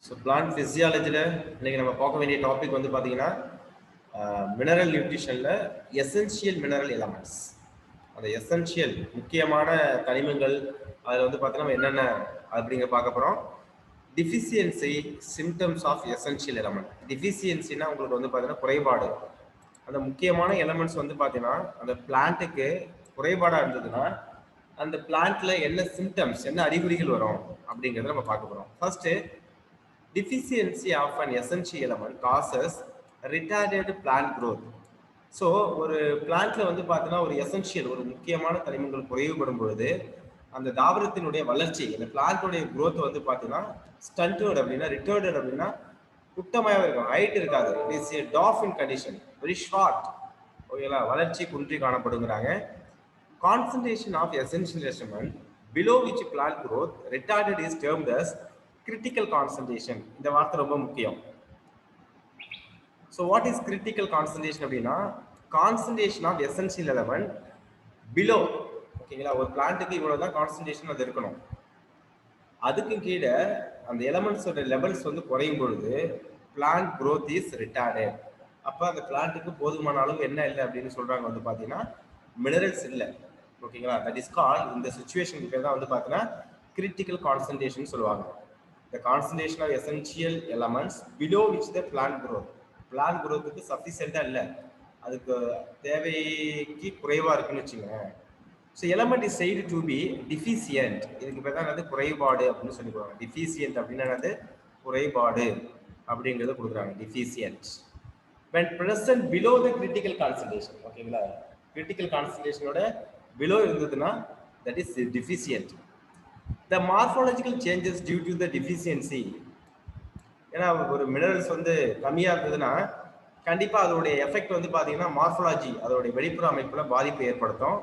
So plant ஃபிசியாலஜியில் இன்றைக்கி நம்ம பார்க்க வேண்டிய டாபிக் வந்து பார்த்தீங்கன்னா மினரல் நியூட்ரிஷனில் எசென்ஷியல் மினரல் எலமெண்ட்ஸ். அந்த எசென்ஷியல் முக்கியமான தனிமங்கள் அதில் வந்து பார்த்தீங்கன்னா என்னென்ன அப்படிங்கிற பார்க்க போகிறோம். Deficiency symptoms of essential element. டிஃபிஷியன்சினா உங்களுக்கு வந்து பார்த்தீங்கன்னா குறைபாடு. அந்த முக்கியமான எலமெண்ட்ஸ் வந்து பார்த்தீங்கன்னா அந்த பிளான்ட்டுக்கு குறைபாடாக இருந்ததுன்னா அந்த பிளான்ட்ல என்ன சிம்டம்ஸ், என்ன அறிகுறிகள் வரும் அப்படிங்கிறத நம்ம பார்க்க போகிறோம். First, deficiency of an essential element causes retarded plant growth. So ஒரு பிளான்ட்ல வந்து பார்த்தீங்கன்னா ஒரு எசென்ஷியல் ஒரு முக்கியமான தனிமங்கள் குறைவுபடும் பொழுது அந்த தாவரத்தினுடைய வளர்ச்சி, அந்த பிளான்டோடைய growth வந்து பார்த்தீங்கன்னா ஸ்டண்டட் அப்படின்னா ரிட்டர்டட் அப்படின்னா குட்டமாக இருக்கும், ஹைட் இருக்காது. It is a dwarfing condition, very short. ஓகேங்களா, வளர்ச்சி குன்றி காணப்படுங்கிறாங்க. Concentration of essential element below which plant growth retarded is termed as critical concentration. இந்த வார்த்தை ரொம்ப முக்கியம். So what is critical concentration அப்படின்னா concentration of essential element below. ஓகேங்களா, ஒரு பிளான்ட்டுக்கு இவ்வளவுதான் கான்சன்ட்ரேஷன் அது இருக்கணும். அதுக்கு கீழே அந்த எலமெண்ட்ஸோட லெவல்ஸ் வந்து குறையும் பொழுது பிளான்ட் growth is retarded. அப்போ அந்த பிளான்ட்டுக்கு போதுமான அளவு என்ன இல்லை அப்படின்னு சொல்றாங்க, வந்து பார்த்தீங்கன்னா மினரல்ஸ் இல்லை. ஓகேங்களா, தட் இஸ் கால் இந்த சுச்சுவேஷனுக்கு பேர் தான் வந்து பார்த்தீங்கன்னா கிரிட்டிக்கல் கான்சன்ட்ரேஷன் சொல்லுவாங்க. The concentration of essential elements below which the plant growth. Plant growthக்கு சஃபிஷியண்டா இல்லை, அதுக்கு தேவைக்கு குறைவா இருக்குன்னு வச்சுங்க. So element is said to be deficient. இதுக்கு பேர் தான் என்னது குறைபாடு அப்படின்னு சொல்லி கொடுக்குறாங்க. deficient அப்படின்னா என்னது குறைபாடு அப்படிங்கிறத கொடுக்குறாங்க, deficient. When present below the critical concentration. ஓகேங்களா, critical concentrationோட below இருந்ததுன்னா that is deficient. The morphological changes due to the deficiency. ஏன்னா ஒரு மினரல்ஸ் வந்து கம்மியாக இருந்ததுன்னா கண்டிப்பாக அதோடைய எஃபெக்ட் வந்து பார்த்தீங்கன்னா மார்ஃபாலஜி, அதோடைய வெளிப்புற அமைப்புல பாதிப்பை ஏற்படுத்தும்.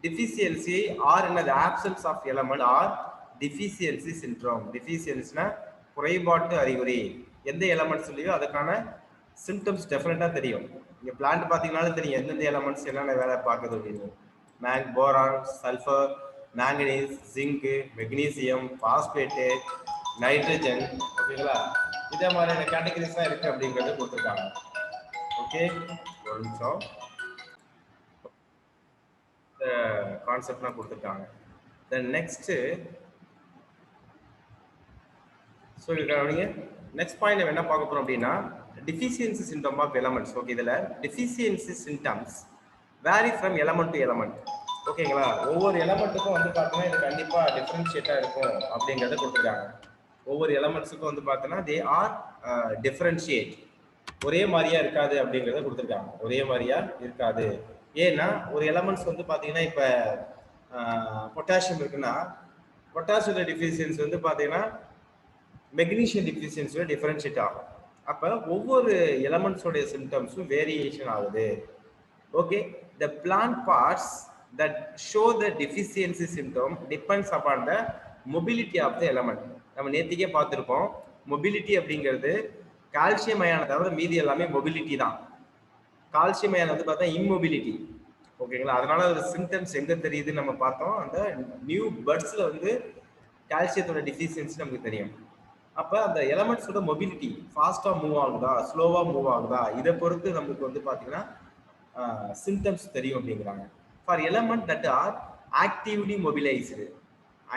டிஃபிஷியன்சி ஆர் என்னது absence of element or deficiency syndrome. டிஃபிஷியன்சினா குறைபாட்டு அறிகுறி. எந்த எலமெண்ட்ஸ் இல்லையோ அதுக்கான சிம்டம்ஸ் டெஃபினட்டாக தெரியும். இங்கே பிளான்ட் பார்த்தீங்கன்னாலும் தெரியும் எந்தெந்த எலமெண்ட்ஸ் என்னென்ன வேலை பார்க்குது அப்படின்னு. போரான், சல்ஃபர், மேங்கனீஸ், ஜிங்கு, மெக்னீசியம், பாஸ்பேட்டு, நைட்ரஜன். ஓகேங்களா, இதே மாதிரியான கேட்டகரிஸ் தான் இருக்கு அப்படிங்கிறத கொடுத்துருக்காங்க. ஓகே, ஒரு நிமிஷம், கான்செப்ட்லாம் கொடுத்துருக்காங்க. தென் நெக்ஸ்ட், ஸோ கவனிங்க, நெக்ஸ்ட் பாயிண்ட் நம்ம என்ன பார்க்க போறோம் அப்படின்னா deficiency symptom of elements. Okay, இதில் deficiency symptoms vary from element to element. ஓகேங்களா, ஒவ்வொரு எலமெண்ட்டுக்கும் வந்து பார்த்தீங்கன்னா இது கண்டிப்பாக டிஃப்ரென்ஷியேட்டாக இருக்கும் அப்படிங்கிறத கொடுத்துருக்காங்க. ஒவ்வொரு எலமெண்ட்ஸுக்கும் வந்து பார்த்தீங்கன்னா தே ஆர் டிஃப்ரென்ஷியேட், ஒரே மாதிரியா இருக்காது அப்படிங்கிறத கொடுத்துருக்காங்க. ஒரே மாதிரியா இருக்காது. ஏன்னா ஒரு எலமெண்ட்ஸ் வந்து பார்த்தீங்கன்னா இப்போ பொட்டாசியம் இருக்குன்னா பொட்டாசியோட டிஃபிஷியன்சி வந்து பார்த்தீங்கன்னா மெக்னீஷியம் டிஃபிஷியன்சியோட டிஃப்ரென்ஷியேட் ஆகும். அப்போ ஒவ்வொரு எலமெண்ட்ஸோடைய சிம்டம்ஸும் வேரியேஷன் ஆகுது. Okay, the plant parts that show the deficiency symptom depends upon the mobility of the element. நம்ம நேத்திக்கே பார்த்துருப்போம், மொபிலிட்டி அப்படிங்கிறது கால்சியம் அயனை தவிர மீதி எல்லாமே மொபிலிட்டி தான். கால்சியம் அயன் வந்து பார்த்தா இம்மொபிலிட்டி. ஓகேங்களா, அதனால ஒரு சிம்டம்ஸ் எங்க தெரியுதுன்னு நம்ம பார்த்தோம். அந்த நியூ பர்ட்ஸ்ல வந்து கால்சியத்தோட டிஃபிஷியன்சி நமக்கு தெரியும். அப்போ அந்த எலமெண்ட்ஸோட மொபிலிட்டி ஃபாஸ்டா மூவ் ஆகுதா, ஸ்லோவா மூவ் ஆகுதா, இதை பொறுத்து நமக்கு வந்து பார்த்தீங்கன்னா சிம்டம்ஸ் தெரியும் அப்படிங்கிறாங்க. For element that are actively mobilised.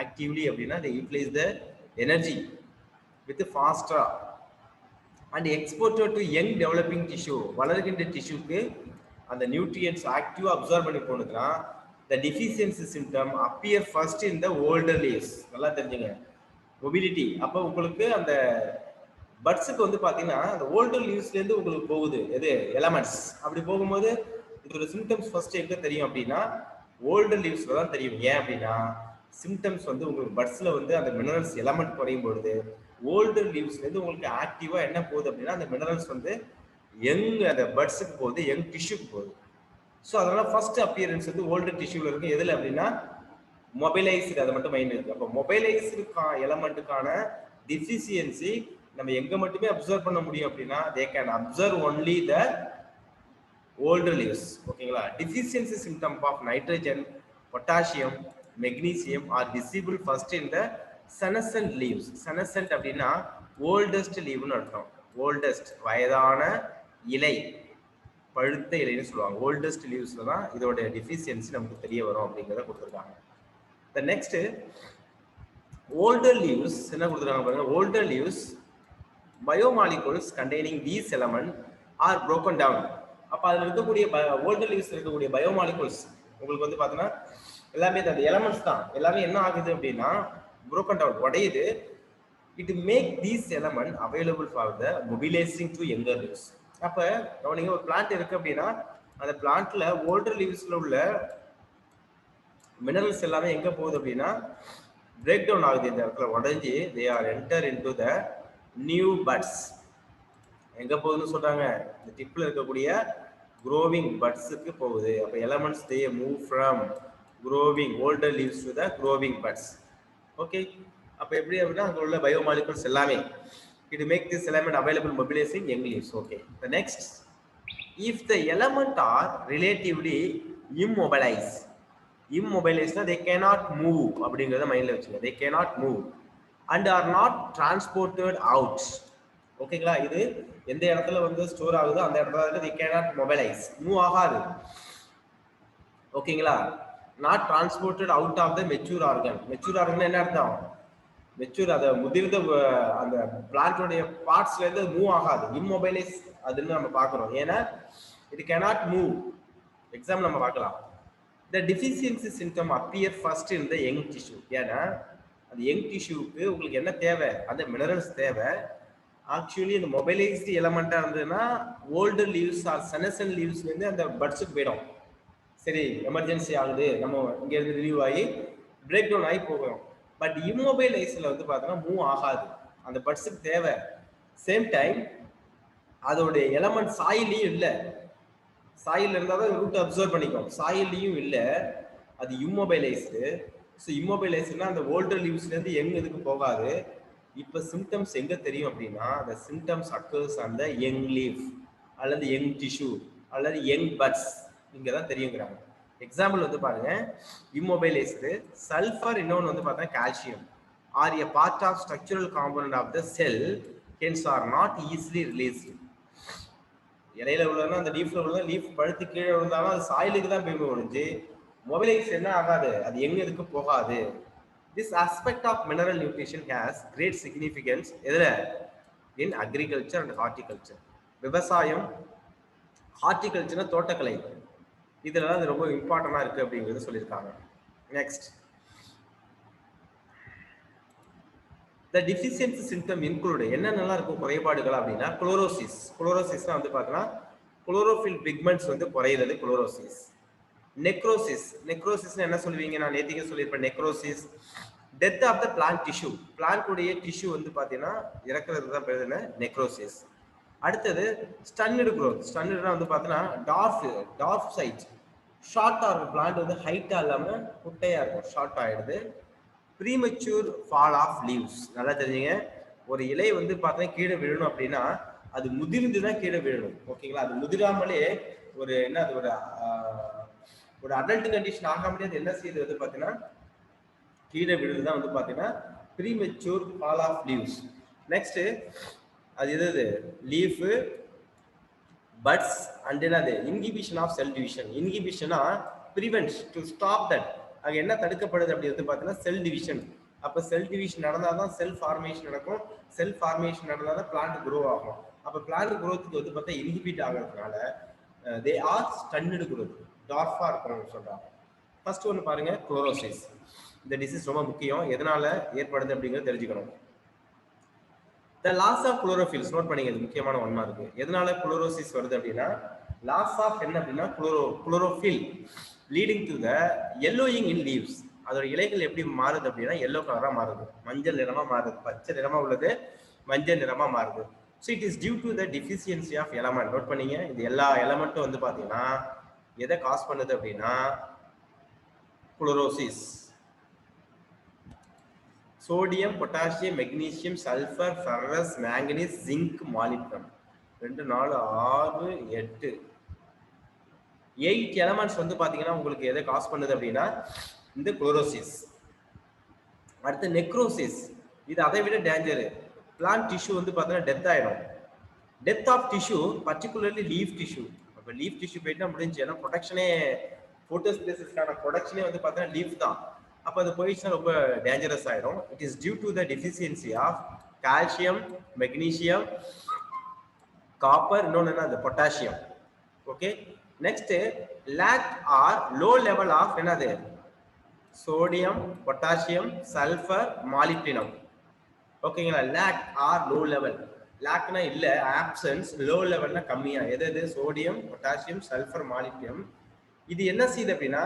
Actively அப்படின்னா they utilize the energy with faster and exported to young developing tissue. வளர்கின்ற டிஷ்யூக்கு அந்த நியூட்ரியன்ட்ஸ் ஆக்டிவா அப்சர்வ் பண்ணி போனதுன்னா the deficiency symptom appear first in the older leaves. நல்லா தெரிஞ்சுங்க, mobility. அப்போ உங்களுக்கு அந்த பட்ஸுக்கு வந்து பார்த்தீங்கன்னா அந்த ஓல்டர் லீவ்ஸ்லேருந்து உங்களுக்கு போகுது எது எலமெண்ட்ஸ். அப்படி போகும்போது இதோட சிம்டம்ஸ் ஃபர்ஸ்ட் எங்க தெரியும் அப்படின்னா ஓல்டர் லீவ்ஸ்ல தான் தெரியும். ஏன் அப்படின்னா சிம்டம்ஸ் வந்து உங்களுக்கு பட்ஸ்ல வந்து அந்த மினரல்ஸ் எலமெண்ட் குறையும் பொழுது ஓல்டர் லீவ்ஸ்லேருந்து உங்களுக்கு ஆக்டிவா என்ன போகுது அப்படின்னா அந்த மினரல்ஸ் வந்து யங் அந்த பட்ஸுக்கு போகுது, யங் டிஷ்யூக்கு போகுது. ஸோ அதனால ஃபர்ஸ்ட் அப்பியரன்ஸ் வந்து ஓல்டர் டிஷ்யூல இருக்கு. எதில் அப்படின்னா மொபைலைஸ்டு, அதை மட்டும் மைண்ட் இருக்கு. அப்போ மொபைலைஸ்டு எலமெண்ட்டுக்கான டிஃபிஷியன்சி நம்ம எங்க மட்டுமே அப்சர்வ் பண்ண முடியும் அப்படின்னா they can observe only the older leaves. ஓகேங்களா, deficiency symptom of nitrogen, potassium, magnesium are visible first in the senescent leaves. Senescent அப்படின்னா oldest leafனு அர்த்தம். oldest வயதான இலை, பழுத்த இலைன்னு சொல்லுவாங்க. oldest leavesல தான் இதோட deficiency நமக்கு தெரிய வரும் அப்படிங்கறத கொடுத்திருக்காங்க. The next older leaves என்ன கொடுத்திருக்காங்க பாருங்க. older leaves biomolecules containing these elements are broken down. அப்ப அதுல இருக்கக்கூடிய older leaves இருக்கக்கூடிய biomolecules உங்களுக்கு வந்து பாத்தீங்கன்னா எல்லாமே அந்த எலிமெண்ட்ஸ் தான். எல்லாமே என்ன ஆகுது அப்படின்னா broken down, உடையுது. It make these element available for the mobilizing to younger leaves. அப்ப நீங்க ஒரு பிளான்ட் இருக்கு அப்படின்னா அந்த பிளான்ட்ல older leavesல உள்ள மினரல்ஸ் எல்லாமே எங்க போகுது அப்படின்னா பிரேக் டவுன் ஆகுது. இந்த இடத்துல உடைஞ்சு they are enter into the new buds. எங்க போகுதுன்னு சொல்றாங்க, இந்த டிப்ல இருக்கக்கூடிய growing budsக்கு போகுது. அப்ப elements they move from growing older leaves to the growing buds. Okay, அப்ப எப்படி அப்படின்னா அங்க உள்ள பயோமாலிகுல்ஸ் எல்லாமே it make this element available mobilizing young leaves. Okay, the next, if the element are relatively immobilized, they cannot move அப்படிங்கறத மைண்ட்ல வச்சுங்க. they cannot move and are not transported out. ஓகேங்களா, இது எந்த இடத்துல வந்து ஸ்டோர் ஆகுதோ அந்த இடத்துல they cannot mobilize, மூவ் ஆகாது. ஓகேங்களா, not transported out of the mature organ. mature organ என்ன அர்த்தம்? மெச்சூர், அத முதிர்ந்த அந்த பிளான்ட்டோட பார்ட்ஸ்ல இருந்து மூவ் ஆகாது. இம்மொபைலைஸ் அதுன்னு நம்ம பார்க்கிறோம். ஏன்னா it cannot move. எக்ஸாம்பிள் நம்ம பார்க்கலாம். The deficiency symptom appear first in the young tissue. ஏன்னா அந்த யங் டிஷ்யூக்கு உங்களுக்கு என்ன தேவை, அந்த மினரல்ஸ் தேவை. ஆக்சுவலி இந்த மொபைலைஸ்ட் எலமெண்டா இருந்ததுன்னா ஓல்டர் லீவ்ஸ் ஆர் செனசன் லீவ்ஸ்ல இருந்து அந்த பட்ஸுக்கு போயிடும். சரி, எமர்ஜென்சி ஆகுது, நம்ம இங்க இருந்து ரிலீவ் ஆகி பிரேக் டவுன் ஆகி போகிறோம். பட் இம்மொபைலைஸ்ல வந்து பார்த்தோன்னா மூவ் ஆகாது, அந்த பட்ஸுக்கு தேவை. சேம் டைம் அதோடைய எலமெண்ட் சாயிலையும் இல்லை. சாயில் இருந்தால் தான் ரூட் அப்சர்வ் பண்ணிக்கும், சாயிலையும் இல்லை, அது இம்மொபைலைஸ்டு. ஸோ இம்மொபைலைஸ்னா அந்த ஓல்டர் லீவ்ஸ்லேருந்து யங் இதுக்கு போகாது. இப்போ சிம்டம்ஸ் எங்கே தெரியும் அப்படின்னா அந்த சிம்டம்ஸ் அக்கர்ஸ் அந்த யங் லீஃப் அல்லது யங் டிஷ்யூ அல்லது யங் பட்ஸ் இங்கே தான் தெரியுங்கிறாங்க. எக்ஸாம்பிள் வந்து பாருங்க, இம்மொபைலைஸ்டு சல்ஃபர், இன்னொன்று வந்து பார்த்தா calcium are a part of structural component of the cell, hence are not easily released. இலையில உள்ளதுன்னா அந்த லீஃப்ல உள்ளது, லீஃப் பழுத்து கீழே விழுந்தாலும் அது சாயிலுக்கு தான் போய் ஒழிஞ்சு மொபைலைஸ் என்ன ஆகாது, அது எங்க இதுக்கு போகாது. This aspect of mineral nutrition has great significance எதுல, in agriculture and horticulture. விவசாயம், ஹார்டிகல்ச்சர், தோட்டக்கலை, இதெல்லாம் அது ரொம்ப இம்பார்ட்டண்டா இருக்கு அப்படிங்கிறது சொல்லியிருக்காங்க. Next, the deficiency symptom include என்னென்னலாம் இருக்கும் குறைபாடுகள் அப்படின்னா குளோரோசிஸ். குளோரோசிஸ்னா வந்து பார்த்தீங்கன்னா குளோரோஃபில் பிக்மெண்ட்ஸ் வந்து குறையிறது குளோரோசிஸ். நெக்ரோசிஸ், நெக்ரோசிஸ்னா என்ன சொல்லுவீங்க, நான் நேத்திக்கு சொல்லியிருப்பேன். Necrosis death of the plant tissue, பிளான்ட்டுடைய டிஷ்யூ வந்து பார்த்தீங்கன்னா இறக்குறது தான் பேர் என்ன, நெக்ரோசிஸ். அடுத்தது ஸ்டன்னிடு க்ரோத். ஸ்டன்னிடுனா வந்து பார்த்தீங்கன்னா டார்ஃப் சைட், ஷார்ட்டாக இருக்கும், பிளான்ட் வந்து ஹைட்டாக இல்லாமல் குட்டையாக இருக்கும், ஷார்ட் ஆகிடுது. ப்ரீமெச்சூர் ஃபால் ஆஃப் லீவ்ஸ், நல்லா தெரிஞ்சுங்க. ஒரு இலை வந்து பார்த்தீங்கன்னா கீழே விழணும் அப்படின்னா அது முதிர்ந்து தான் கீழே விழணும். ஓகேங்களா, அது முதிராமலே ஒரு என்ன, அது ஒரு அடல்ட் கண்டிஷன் ஆகாமலே அது என்ன செய்யுது வந்து பார்த்தீங்கன்னா கீழே விழுது தான் வந்து பார்த்தீங்கன்னா premature fall of leaves. Next, அது எது, லீஃபு, பட்ஸ் அண்ட் என்னது, இன்ஹிபிஷன் ஆஃப் செல் டிவிஷன். இன்ஹிபிஷனா ப்ரிவென்ட், டு ஸ்டாப் தட். அங்கே என்ன தடுக்கப்படுது அப்படி வந்து பார்த்தீங்கன்னா செல் டிவிஷன். அப்போ செல் டிவிஷன் நடந்தால் தான் செல் ஃபார்மேஷன் நடக்கும், செல் ஃபார்மேஷன் நடந்தால் தான் பிளான்ட் க்ரோ ஆகும். அப்போ பிளான்ட் க்ரோத்துக்கு வந்து பார்த்தா இன்ஹிபிட் ஆகிறதுனால தே ஆர் ஸ்டன்னிடு க்ரோத், டார்ஃபாக இருக்கணும்னு சொல்கிறாங்க. ஃபர்ஸ்ட் ஒன்று பாருங்க, குளோரோசிஸ். இந்த டிசீஸ் ரொம்ப முக்கியம், எதனால ஏற்படுது அப்படிங்கிறது தெரிஞ்சுக்கணும். த லாஸ் ஆஃப் குளோரோஃபில்ஸ், நோட் பண்ணிங்க, இது முக்கியமான ஒன்றா இருக்கு. எதனால குளோரோசிஸ் வருது அப்படின்னா லாஸ் ஆஃப் என்ன அப்படின்னா chlorophyll leading to the yellowing in leaves. அதோட இலைகள் எப்படி மாறுது அப்படின்னா எல்லோ கலரா மாறுது, மஞ்சள் நிறமா மாறுது, பச்சை நிறமா உள்ளது மஞ்சள் நிறமா மாறுது. So it is due to the deficiency of element. Note பண்ணீங்க, இது எல்லா எலமெண்ட்டும் வந்து பார்த்தீங்கன்னா எதை காஸ் பண்ணுது அப்படின்னா chlorosis. Sodium, potassium, magnesium, sulphur, ferrous, manganese, zinc, molybdenum, 2 4 6 8 8 elements வந்து பாத்தீங்கன்னா உங்களுக்கு எதை காஸ் பண்ணுது அப்படின்னா இந்த குளோரோசிஸ். அடுத்து நெக்ரோசிஸ், இது அதை விட டேஞ்சரு. பிளான்ட் டிஷ்யூ வந்து பார்த்தீங்கன்னா டெத் ஆயிடும். Death of tissue particularly leaf tissue. அப்போ லீஃப் டிஷ்யூ போயிட்டா முடிஞ்சு. ஏன்னா ப்ரொடக்ஷனே ஃபோட்டோசிந்தசிஸ்க்கான ப்ரொடக்ஷனே வந்து பார்த்தீங்கன்னா லீஃப் தான். அப்போ அது போயிடுச்சுன்னா ரொம்ப டேஞ்சரஸ் ஆயிடும். It is due to the deficiency of calcium, magnesium, copper, இன்னொன்று என்ன, அது potassium. Okay, next lack or low level of என்னது, சோடியம், பொட்டாசியம், சல்ஃபர், மாலிப்டினம். ஓகேங்களா, லேக் ஆர் லோ லெவல். லேக்னா இல்ல, ஆப்சன்ஸ். லோ லெவல்னா கம்மியா. எது சோடியம், பொட்டாசியம், சல்ஃபர், மாலிப்டினம். இது என்ன செய்யுது அப்படின்னா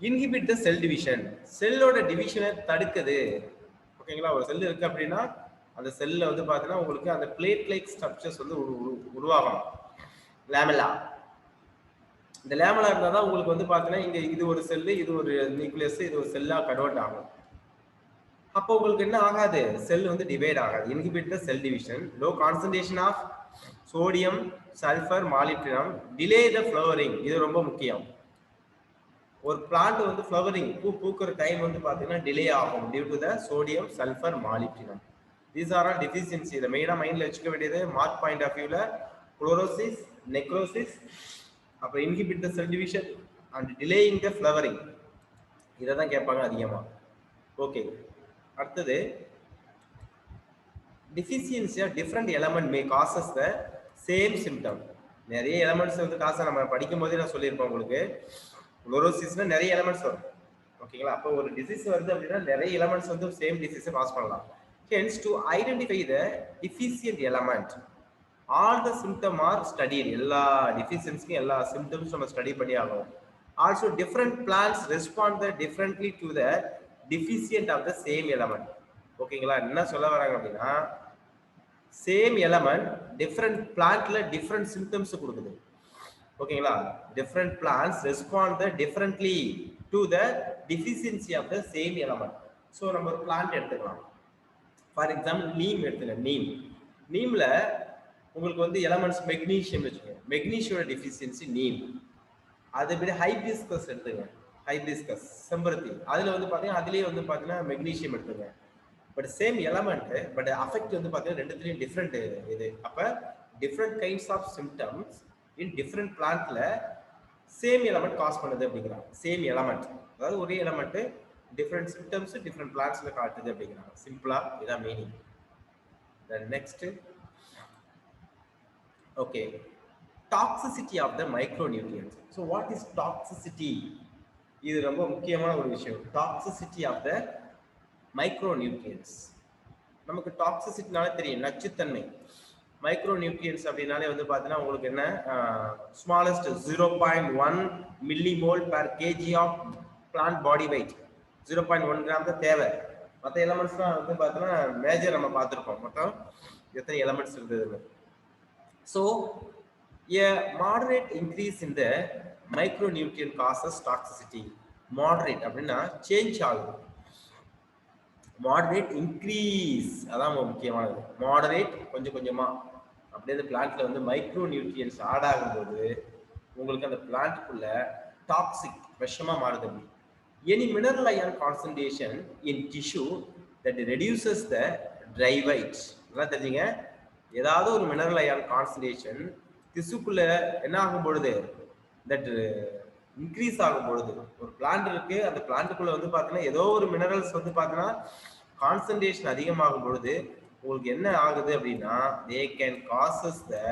இன்ஹிபிட் த செல் டிவிஷன், செல்லோட டிவிஷனை தடுக்குது. ஓகேங்களா, ஒரு செல் இருக்கு அப்படின்னா அந்த செல்ல வந்து பார்த்தீங்கன்னா உங்களுக்கு அந்த பிளேட் லைக் ஸ்ட்ரக்சர்ஸ் வந்து உருவாகணும். லேமலா, இந்த லேமலா இருந்தால் தான் உங்களுக்கு வந்து பார்த்தீங்கன்னா இங்கே இது ஒரு செல்லு, இது ஒரு நியூக்ளியஸ், இது ஒரு செல்லாக கன்வெர்ட் ஆகும். அப்போ உங்களுக்கு என்ன ஆகாது, செல் வந்து டிவைட் ஆகாது. Inhibit the cell division. Low concentration of sodium, sulphur, molybdenum. Delay the flowering, இது ரொம்ப முக்கியம். ஒரு பிளான்ட் வந்து ஃப்ளவரிங், பூ பூக்கிற டைம் வந்து பார்த்தீங்கன்னா டிலே ஆகும் due to the sodium, sulphur, molybdenum. These are all deficiency. இதை மெயினாக மைண்டில் வச்சுக்க வேண்டியது. மார்க் பாயிண்ட் ஆஃப் வியூவில் குளோரோசிஸ், நெக்ரோசிஸ், அப்புறம் inhibit the cell division and delaying the flowering. இதை தான் கேட்பாங்க அதிகமாக. ஓகே, அடுத்தது deficiency of different element may causes the same symptom. நிறைய எலமெண்ட்ஸ் வந்து காசை நம்ம படிக்கும் போதே நான் சொல்லியிருப்பேன் உங்களுக்கு. குளோரோசிஸ்னா நிறைய எலமெண்ட்ஸ் வரும். ஓகேங்களா, அப்போ ஒரு டிசீஸ் வருது அப்படின்னா நிறைய எலமெண்ட்ஸ் வந்து சேம் டிசீஸை பாஸ் பண்ணலாம். Hence to identify the deficient element all the symptom are studied. எல்லா டிஃபிஷியன்ஸ்க்கும் எல்லா சிம்டம்ஸ் நம்ம ஸ்டடி பண்ணி ஆகும். Also different plants respond differently to the deficient of the same element. ஓகேங்களா, என்ன சொல்ல வராங்க அப்படின்னா சேம் எலமெண்ட் டிஃப்ரெண்ட் பிளான்ட்ல டிஃப்ரெண்ட் சிம்டம்ஸ் கொடுக்குது. ஓகேங்களா, different plants respond differently to the deficiency of the same element. So நம்ம ஒரு பிளான்ட் எடுத்துக்கலாம். ஃபார் எக்ஸாம்பிள் நீம் எடுத்துங்க. நீம்ல உங்களுக்கு வந்து எலமெண்ட்ஸ் மெக்னீஷியம் வச்சுக்கோங்க. மெக்னீஷியோட டிஃபிஷியன்சி நீம். அதை விட ஹைபிஸ்கஸ் எடுத்துங்க. ஹைபிஸ்கஸ் செம்பருத்தி, அதுல வந்து பாத்தீங்கன்னா அதுலயே வந்து பாத்தீங்கன்னா மெக்னீஷியம் எடுத்துங்க. But same element, but affect வந்து பாத்தீங்கன்னா ரெண்டுத்துலயும் டிஃப்ரெண்ட் இது. அப்ப different kinds of symptoms in different பிளான்ட்ல சேம் எலமெண்ட் காஸ் பண்ணுது அப்படிங்கிறாங்க. சேம் எலமெண்ட், அதாவது ஒரே எலமெண்ட் டிஃப்ரெண்ட் சிம்டம்ஸ் டிஃப்ரெண்ட் பிளான்ட்ஸ்ல காட்டுது அப்படிங்கிறாங்க. சிம்பிளா இதான் meaning. Next, okay, toxicity of the micronutrients. So what is toxicity? இது ரொம்ப முக்கியமான ஒரு விஷயம். Toxicity of the micronutrients. நமக்கு டாக்ஸிசிட்டினாலே தெரியும், நச்சுத்தன்மை. மைக்ரோநியூட்ரியன்ஸ் அப்படின்னாலே வந்து பார்த்தீங்கன்னா உங்களுக்கு என்ன, smallest 0.1 millimole per kg of plant body weight. 0.1 gram தான் தேவை. மற்ற எலமெண்ட்ஸ்லாம் வந்து பார்த்தீங்கன்னா மேஜர் நம்ம பார்த்துருக்கோம் மொத்தம் எத்தனை எலமெண்ட்ஸ் இருந்ததுன்னு. So a moderate increase in the micronutrient causes toxicity. Moderate அப்படின்னா சேஞ்ச் ஆகுது. மாடரேட் இன்க்ரீஸ், அதான் முக்கியமானது. மாடரேட் கொஞ்சம் கொஞ்சமா அப்படியே அந்த பிளான்ட்ல வந்து மைக்ரோ நியூட்ரியன்ஸ் ஆட் ஆகும்போது உங்களுக்கு அந்த பிளான்ட்குள்ள டாக்ஸிக் விஷமா மாறுது. Any mineral ion concentration in tissue that reduces the dry weight. அதான் தெரிஞ்சுங்க, ஏதாவது ஒரு மினரல் அயன் கான்சன்ட்ரேஷன் திசுக்குள்ள என்ன ஆகும் பொழுது, தட் இன்க்ரீஸ் ஆகும் பொழுது, ஒரு பிளான்ட் இருக்கு, அந்த பிளான்ட்டுக்குள்ள வந்து பார்த்தீங்கன்னா ஏதோ ஒரு மினரல்ஸ் வந்து பார்த்தீங்கன்னா கான்சன்ட்ரேஷன் அதிகமாகும் பொழுது உங்களுக்கு என்ன ஆகுது அப்படின்னா they can causes the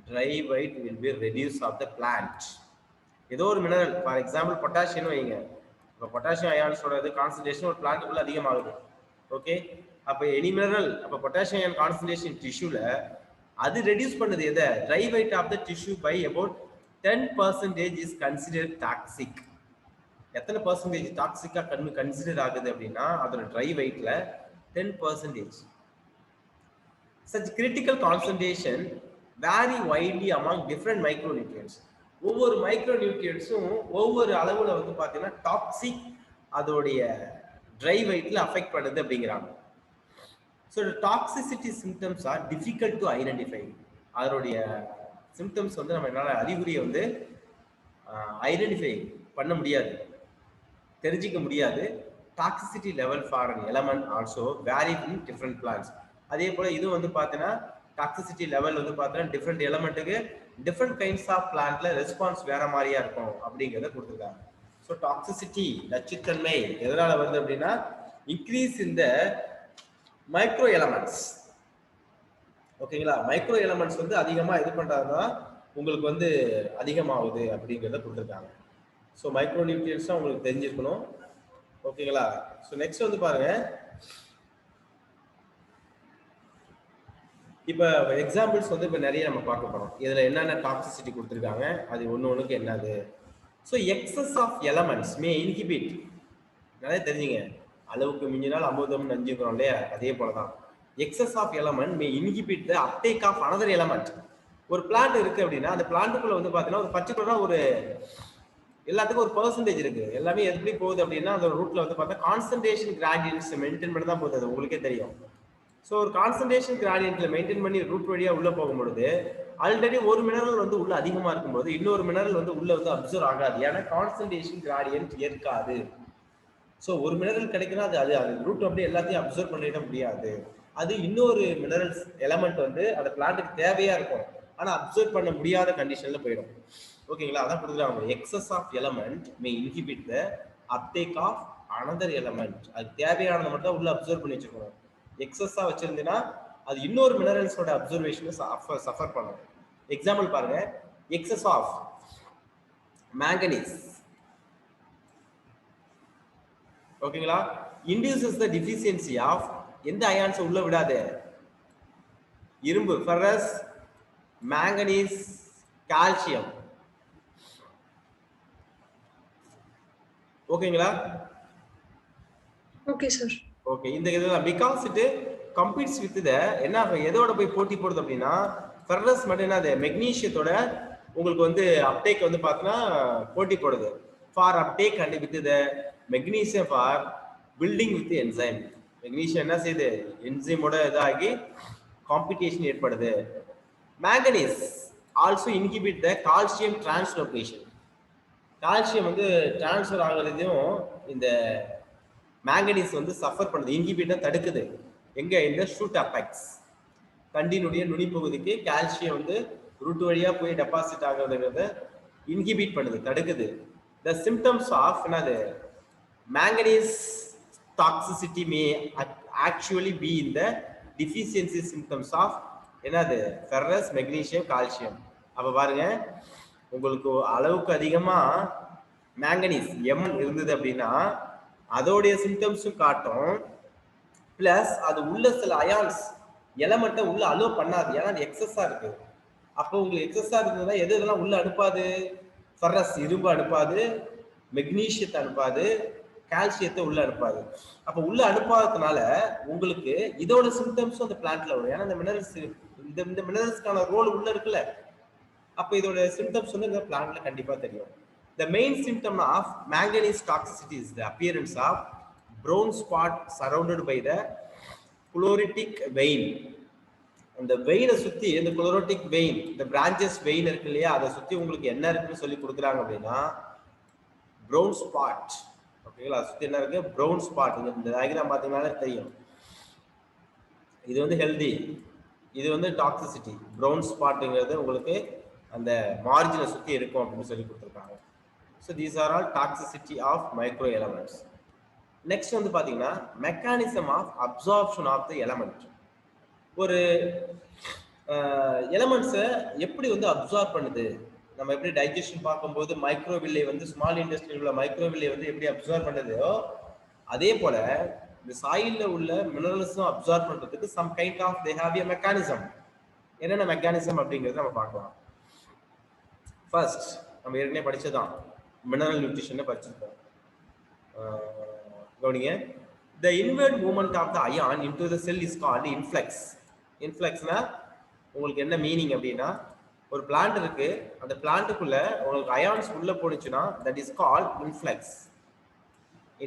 dry weight will be reduce of the plant. ஏதோ ஒரு மினரல், ஃபார் எக்ஸாம்பிள் பொட்டாசியம் வைங்க. இப்போ பொட்டாசியம் அயான்ஸோட கான்சன்ட்ரேஷன் ஒரு பிளான்ட்டுக்குள்ள அதிகமாகுது. ஓகே, அப்போ எனி மினரல், அப்போ பொட்டாசியம் அயான் கான்சன்ட்ரேஷன் டிஷ்யூல அது ரெடியூஸ் பண்ணுது எதை, dry weight of the tissue by about 10% is considered toxic. எத்தனை பர்சன்டேஜ் டாக்ஸிக்கா கன்சிடர் ஆகுது அப்படின்னா அதோட ட்ரை வெயிட்ல 10%. Such critical concentration vary widely among different micronutrients. ஒவ்வொரு மைக்ரோநியூட்ரியன்ஸும் ஒவ்வொரு அளவுல வந்து பாத்தீங்கன்னா டாக்ஸிக் அதோடைய ட்ரை வெயிட்ல அஃபெக்ட் பண்ணுது அப்படிங்கிறாங்க. So toxicity symptoms are difficult to identify. அதனுடைய சிம்டம்ஸ் வந்து நம்ம என்னால் அறிகுறியை வந்து ஐடென்டிஃபை பண்ண முடியாது, தெரிஞ்சிக்க முடியாது. Toxicity level for an element also vary in different plants. அதே போல இது வந்து பார்த்தீங்கன்னா டாக்ஸிசிட்டி லெவல் வந்து பார்த்தீங்கன்னா டிஃப்ரெண்ட் எலமெண்ட்டுக்கு டிஃப்ரெண்ட் கைண்ட்ஸ் ஆஃப் பிளான்ட்ல ரெஸ்பான்ஸ் வேற மாதிரியா இருக்கும் அப்படிங்கிறத கொடுத்துருக்காங்க. ஸோ டாக்ஸிசிட்டி நச்சுத்தன்மை எதனால வருது அப்படின்னா இன்க்ரீஸ் இந்த மைக்ரோ எலமெண்ட்ஸ். ஓகேங்களா, மைக்ரோ எலமெண்ட்ஸ் வந்து அதிகமாக இது பண்ணுறதுனா உங்களுக்கு வந்து அதிகமாகுது அப்படிங்கிறத கொடுத்துருக்காங்க. ஸோ மைக்ரோ நியூட்ரியன்ஸ் உங்களுக்கு தெரிஞ்சிருக்கணும். ஓகேங்களா. ஸோ நெக்ஸ்ட் வந்து பாருங்க, இப்போ எக்ஸாம்பிள்ஸ் வந்து இப்போ நிறைய நம்ம பார்க்க போகிறோம். இதில் என்னென்ன டாக்ஸிசிட்டி கொடுத்துருக்காங்க, அது ஒன்றுக்கு என்னது. So excess of elements may inhibit, நிறைய தெரிஞ்சுங்க, அளவுக்கு மிஞ்சினால் அமுதம் நஞ்சுக்கிறோம் இல்லையா, அதே போல தான் excess of element may inhibit the uptake of another element. ஒரு பிளான்ட் இருக்கு அப்படின்னா அந்த பிளான்ட்டுக்குள்ள வந்து பார்த்தீங்கன்னா ஒரு பர்டிகுலரா ஒரு எல்லாத்துக்கும் ஒரு பெர்சன்டேஜ் இருக்கு. எல்லாமே எப்படி போகுது அப்படின்னா அந்த ரூட்ல வந்து பார்த்தா கான்சன்ட்ரேஷன் கிராடியன்ஸ் மெயின்டைன் பண்ணி தான் போகுது. அது உங்களுக்கே தெரியும். ஸோ ஒரு கான்சன்ட்ரேஷன் கிராடியன்ட்ல மெயின்டைன் பண்ணி ரூட் வழியா உள்ள போகும்பொழுது ஆல்ரெடி ஒரு மினரல் வந்து உள்ள அதிகமா இருக்கும்போது இன்னொரு மினரல் வந்து உள்ள வந்து அப்சர்வ் ஆகாது. ஏன்னா கான்சன்ட்ரேஷன் கிராடியன்ட் ஏற்காது. ஸோ ஒரு மினரல் கிடைக்குன்னா அது ரூட் அப்படியே எல்லாத்தையும் அப்சர்வ் பண்ணிட முடியாது. அது இன்னொரு மினரல்ஸ் எலமெண்ட் வந்து அந்த பிளான்ட்டுக்கு தேவையா இருக்கும், ஆனா அப்சர்வ் பண்ண முடியாத கண்டிஷன்ல போயிடும். ஓகேங்களா, அதான் கொடுக்குறாங்க. Excess of element may inhibit the uptake of another element. அது தேவையானதை மட்டும் உள்ள அப்சர்வ் பண்ணி வச்சுக்கணும். எக்ஸஸா வச்சிருந்தீங்கன்னா அது இன்னொரு மினரல்ஸோட அப்சர்வேஷனை சஃபர் பண்ணும். எக்ஸாம்பிள் பாருங்க, எக்ஸஸ் ஆஃப் மேங்கனீஸ். ஓகேங்களா, இன்டியூசஸ் த டிஃபிஷியன்சி ஆஃப் எந்த அயான்ஸ் உள்ள விடாது, இரும்பு, ஃபெரஸ், மேங்கனீஸ், கால்சியம். ஓகேங்களா, ஓகே சார். ஓகே, இந்த இதெல்லாம் because it competes with the என்ன எதோட போய் போட்டி போடுது அப்படின்னா ஃபெரஸ் மட்டும் என்ன அது மெக்னீஷியத்தோட உங்களுக்கு வந்து அப்டேக் வந்து பார்த்தீங்கன்னா போட்டி போடுது. For uptake and with the magnesium for building with enzyme. Magnesium என்ன செய்யுது, என்சைமோட இதாகி காம்படிஷன் ஏற்படுது. Manganese also inhibit the calcium translocation. Calcium வந்து டிரான்ஸ்ஃபர் ஆகுறதையும் இந்த மேங்கனீஸ் வந்து சஃபர் பண்ணுது, இன்ஹிபிட்டா தடுக்குது. எங்க, இந்த ஷூட் அபெக்ஸ் தண்டினுடைய நுனிப்பகுதிக்கு கால்சியம் வந்து ரூட் வழியா போய் டெபாசிட் ஆகுறதுங்கிறத இன்ஹிபிட் பண்ணுது, தடுக்குது. த சிம்டம்ஸ் ஆஃப் என்னது manganese toxicity may actually be in the deficiency symptoms of என்னது ஃபெரஸ், மெக்னீசியம், கால்சியம். அப்ப பாருங்க, உங்களுக்கு அளவுக்கு அதிகமா மேங்கனீஸ் இருந்தது அப்படின்னா அதோடைய சிம்டம்ஸும் காட்டும். பிளஸ் அது உள்ள சில அயான்ஸ் எலமெண்ட்டை உள்ள அலோவ் பண்ணாது, ஏன்னா அது எக்ஸஸா இருக்கு. அப்போ உங்களுக்கு எக்ஸஸா இருந்ததுன்னா எது இதெல்லாம் உள்ள அனுப்பாது, ஃபெரஸ் இரும்பு அனுப்பாது, மெக்னீஷியத்தை அனுப்பாது, கால்சியத்தை உள்ள அனுப்பாது. அப்போ உள்ள அனுப்பாததுனால உங்களுக்கு இதோட சிம்டம்ஸும் அந்த பிளான்ட்ல வரும். ஏன்னா இந்த மினரல்ஸ் இந்த மினரல்ஸ்க்கான ரோல் உள்ள இருக்குல்ல, அப்போ இதோட சிம்டம்ஸ் வந்து இந்த பிளான்ட்ல கண்டிப்பா தெரியும். The main symptom of manganese toxicity is the appearance of brown spot surrounded by the chlorotic vein. அந்த வெயினை சுத்தி இந்த chlorotic vein, இந்த branches vein இருக்கு இல்லையா, அதை சுத்தி உங்களுக்கு என்ன இருக்குன்னு சொல்லி கொடுக்குறாங்க அப்படின்னா brown spot. ஓகேங்களா, சுத்தி என்ன இருக்கு, brown spot. இந்த டயகிராம் பார்த்தீங்கன்னாலே தெரியும். இது வந்து ஹெல்தி, இது வந்து டாக்ஸிசிட்டி. brown spotங்கிறது உங்களுக்கு அந்த மார்ஜினை சுத்தி இருக்கும் அப்படின்னு சொல்லி கொடுத்துருக்காங்க. So these are all toxicity of micro elements. Next வந்து பாத்தீங்கன்னா mechanism of absorption of the element. ஒரு எலமெண்ட்ஸை எப்படி வந்து அப்சார்ப் பண்ணுது, நம்ம எப்படி டைஜஷன் பார்க்கும்போது மைக்ரோவில்லை வந்து ஸ்மால் இண்டஸ்ட்ரியில் உள்ள மைக்ரோவில்லை வந்து எப்படி அப்சார்ப் பண்ணுதோ அதே போல இந்த சாயில்ல உள்ள மினரல்ஸும் அப்சார்ப் பண்றதுக்கு some kind of they have a mechanism. என்னென்ன மெக்கானிசம் அப்படிங்கிறத நம்ம பார்க்கலாம். ஃபர்ஸ்ட் நம்ம ஏற்கனவே படிச்சதான் மினரல் நியூட்ரிஷன் படிச்சிருக்கோம். கவனிங்க, the inward movement of the ion into the cell is called influx. influxனா உங்களுக்கு என்ன மீனிங் அப்படின்னா ஒரு பிளான்ட் இருக்கு, அந்த பிளான்ட்டுக்குள்ள உங்களுக்கு அயான்ஸ் உள்ள போனுச்சுன்னா that is called influx.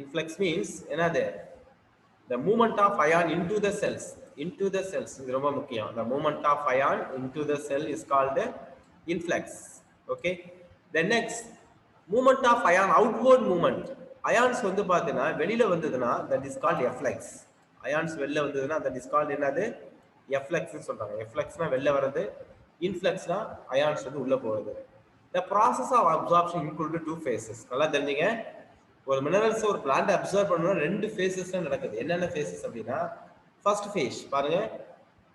influx means என்னது, the movement of ion into the cells. இது ரொம்ப முக்கியம். the movement of ion into the cell is called influx. okay, the next movement of ion outward movement. Ions வந்து பார்த்தீங்கன்னா வெளியில வந்ததுன்னா that is called எஃப்ளெக்ஸ். Ions வெளில வந்ததுன்னா தட் இஸ் கால்ட் என்னது? எஃப்ளெக்ஸ்னு சொல்றாங்க. எஃப்ளெக்ஸ்னா வெளில வர்றது, இன்ஃப்ளெக்ஸ்னா அயான்ஸ் வந்து உள்ள போகுது. The process of absorption included two phases. நல்லா தெரிஞ்சுங்க. ஒரு மினரல்ஸ் ஒரு பிளான்ட் அப்சர்வ் பண்ணனும் ரெண்டு ஃபேஸஸ்ல நடக்குது. என்னென்ன ஃபேஸஸ் அப்படின்னா ஃபர்ஸ்ட் ஃபேஸ் பாருங்க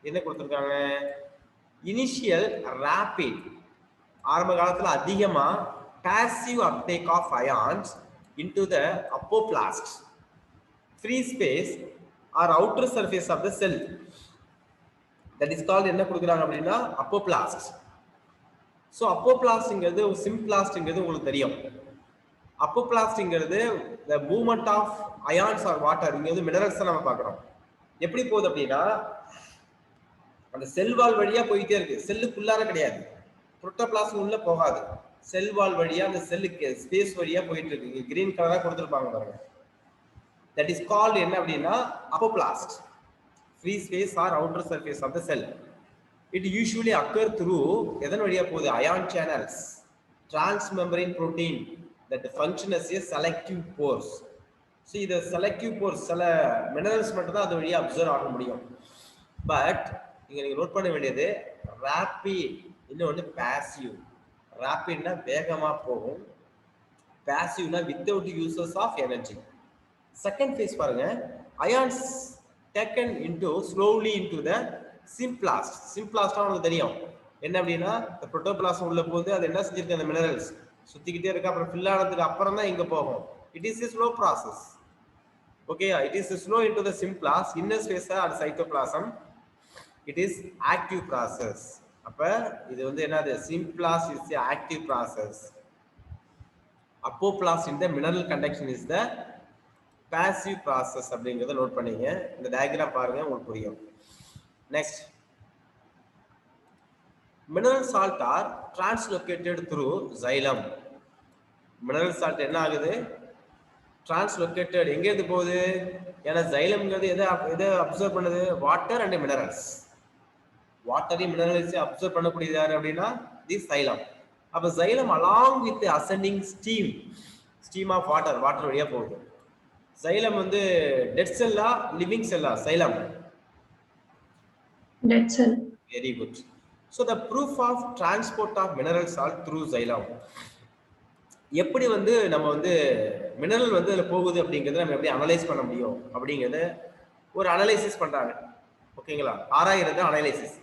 என்ன கொடுத்திருக்காங்க. இனிஷியல் ராபிட் ஆரம்ப காலத்துல அதிகமா passive uptake of ions into the apoplast, free space or outer surface of the cell, that is called என்ன கொடுக்குறாங்க அப்படின்னா apoplast. ஸோ அப்போபிளாஸ்ட்ங்கிறது சிம்பிளாஸ்ட்ங்கிறது உங்களுக்கு தெரியும். அப்போபிளாஸ்ட்ங்கிறது the movement of ions or water, இங்க வந்து மினரல்ஸ் நம்ம பார்க்குறோம். எப்படி போகுது அப்படின்னா அந்த செல் வால் வழியா போயிட்டே இருக்கு, செல்லுக்குள்ளார கிடையாது, புரோட்டோபிளாஸ்ம் உள்ள போகாது, செல் வால் வழியா அந்த செல்லுக்கு ஸ்பேஸ் வழியா போயிட்டு இருக்கு. இங்க கிரீன் கலரா கொடுத்துருப்பாங்க பாருங்க. தட் இஸ் கால்ட் என்ன அப்படின்னா apoplast, free space or outer surface of the cell. It usually occur through எதன் வழியா போகுது? ion channels, transmembrane protein that function as a selective pores. So இது selective pores சில மினரல்ஸ் மட்டும் தான் அது வழியா அப்சர்வ் ஆக முடியும். பட் இங்க நீங்க நோட் பண்ண வேண்டியது rapid, இன்னொன்று passive. rapidனா வேகமா போகும், passivனா without uses of energy. Second phase பாருங்க, ions taken into slowly into the symplast. சிம்பிளாஸ்டா உங்களுக்கு தெரியும் என்ன அப்படின்னா இந்த புரோட்டோபிளாசம் உள்ள போகுது, அது என்ன செஞ்சிருக்கு அந்த மினரல்ஸ் சுத்திக்கிட்டே இருக்கு, அப்புறம் ஃபில் ஆனதுக்கு அப்புறம் தான் இங்க போகும். It is a slow process. Okay, it is slow into the simplast, inner space or cytoplasm. It is active process. அப்ப இது வந்து என்னது? simplast is the active process. apoplast in the mineral conduction is the passive process அப்படிங்கறத note பண்ணீங்க. இந்த diagram பாருங்க உங்களுக்கு புரியும். Next, mineral salt are translocated through xylem. mineral salt என்ன ஆகுது? translocated எங்க இருந்து போகுது? ஏன்னா xylemங்கிறது எதை அப்சர்வ் பண்ணுது? Water and minerals. வாட்டரையும் மினரல்ஸ் அப்சர்வ் பண்ணக்கூடியது யாரு அப்படின்னா தி xylem. அப்ப xylem along with the ascending stream of water வழியா போகுது. xylem வந்து டெட் செல்லா லிவிங் செல்லா? xylem dead cell. Very good. So the proof of transport of mineral salt through xylem, எப்படி வந்து நம்ம வந்து மினரல் வந்து அதுல போகுது அப்படிங்கறத நம்ம எப்படி அனலைஸ் பண்ண முடியும் அப்படிங்கறத ஒரு அனலைசிஸ் பண்றாங்க. ஓகேங்களா? ஆராயிறது analysis.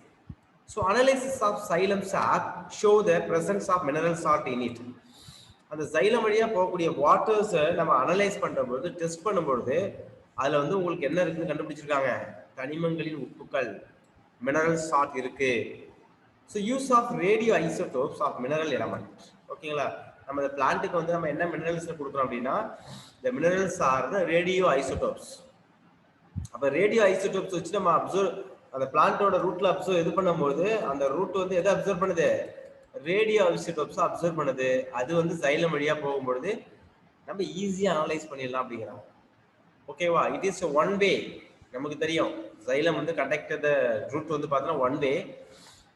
So analysis of xylem sap show the presence of mineral salt in it. அந்த xylem வழியா போகக்கூடிய வாட்டர்ஸ் நம்ம அனலைஸ் பண்றபோது டெஸ்ட் பண்ணும்போது அதுல வந்து உங்களுக்கு என்ன இருக்குன்னு கண்டுபிடிச்சிருக்காங்க. கனிமங்களின் உப்புக்கள், மினரல் சால்ட் இருக்கு. So use of radio isotopes of mineral element. ஓகேங்களா? நம்ம இந்த பிளான்ட்டுக்கு வந்து நம்ம என்ன மினரல்ஸ் கொடுக்குறோம் அப்படின்னா இந்த minerals R the radio isotopes. அப்போ ரேடியோ ஐசோடோப்ஸ் வச்சு நம்ம அப்சர்வ் அந்த பிளான்ட்டோட ரூட்ல அப்சர்வ் இது பண்ணும்போது அந்த ரூட் வந்து எதை அப்சர்வ் பண்ணுது? ரேடியோ ஐசோடோப்ஸ் அப்சர்வ் பண்ணுது. அது வந்து xylem வழியா போகும்பொழுது நம்ம ஈஸியா அனலைஸ் பண்ணிடலாம் அப்படிங்கிறாங்க. ஓகேவா? It is one way. நமக்கு தெரியும் xylem வந்து கண்டக்டட் ரூட் வந்து பார்த்தோன்னா ஒன் வே,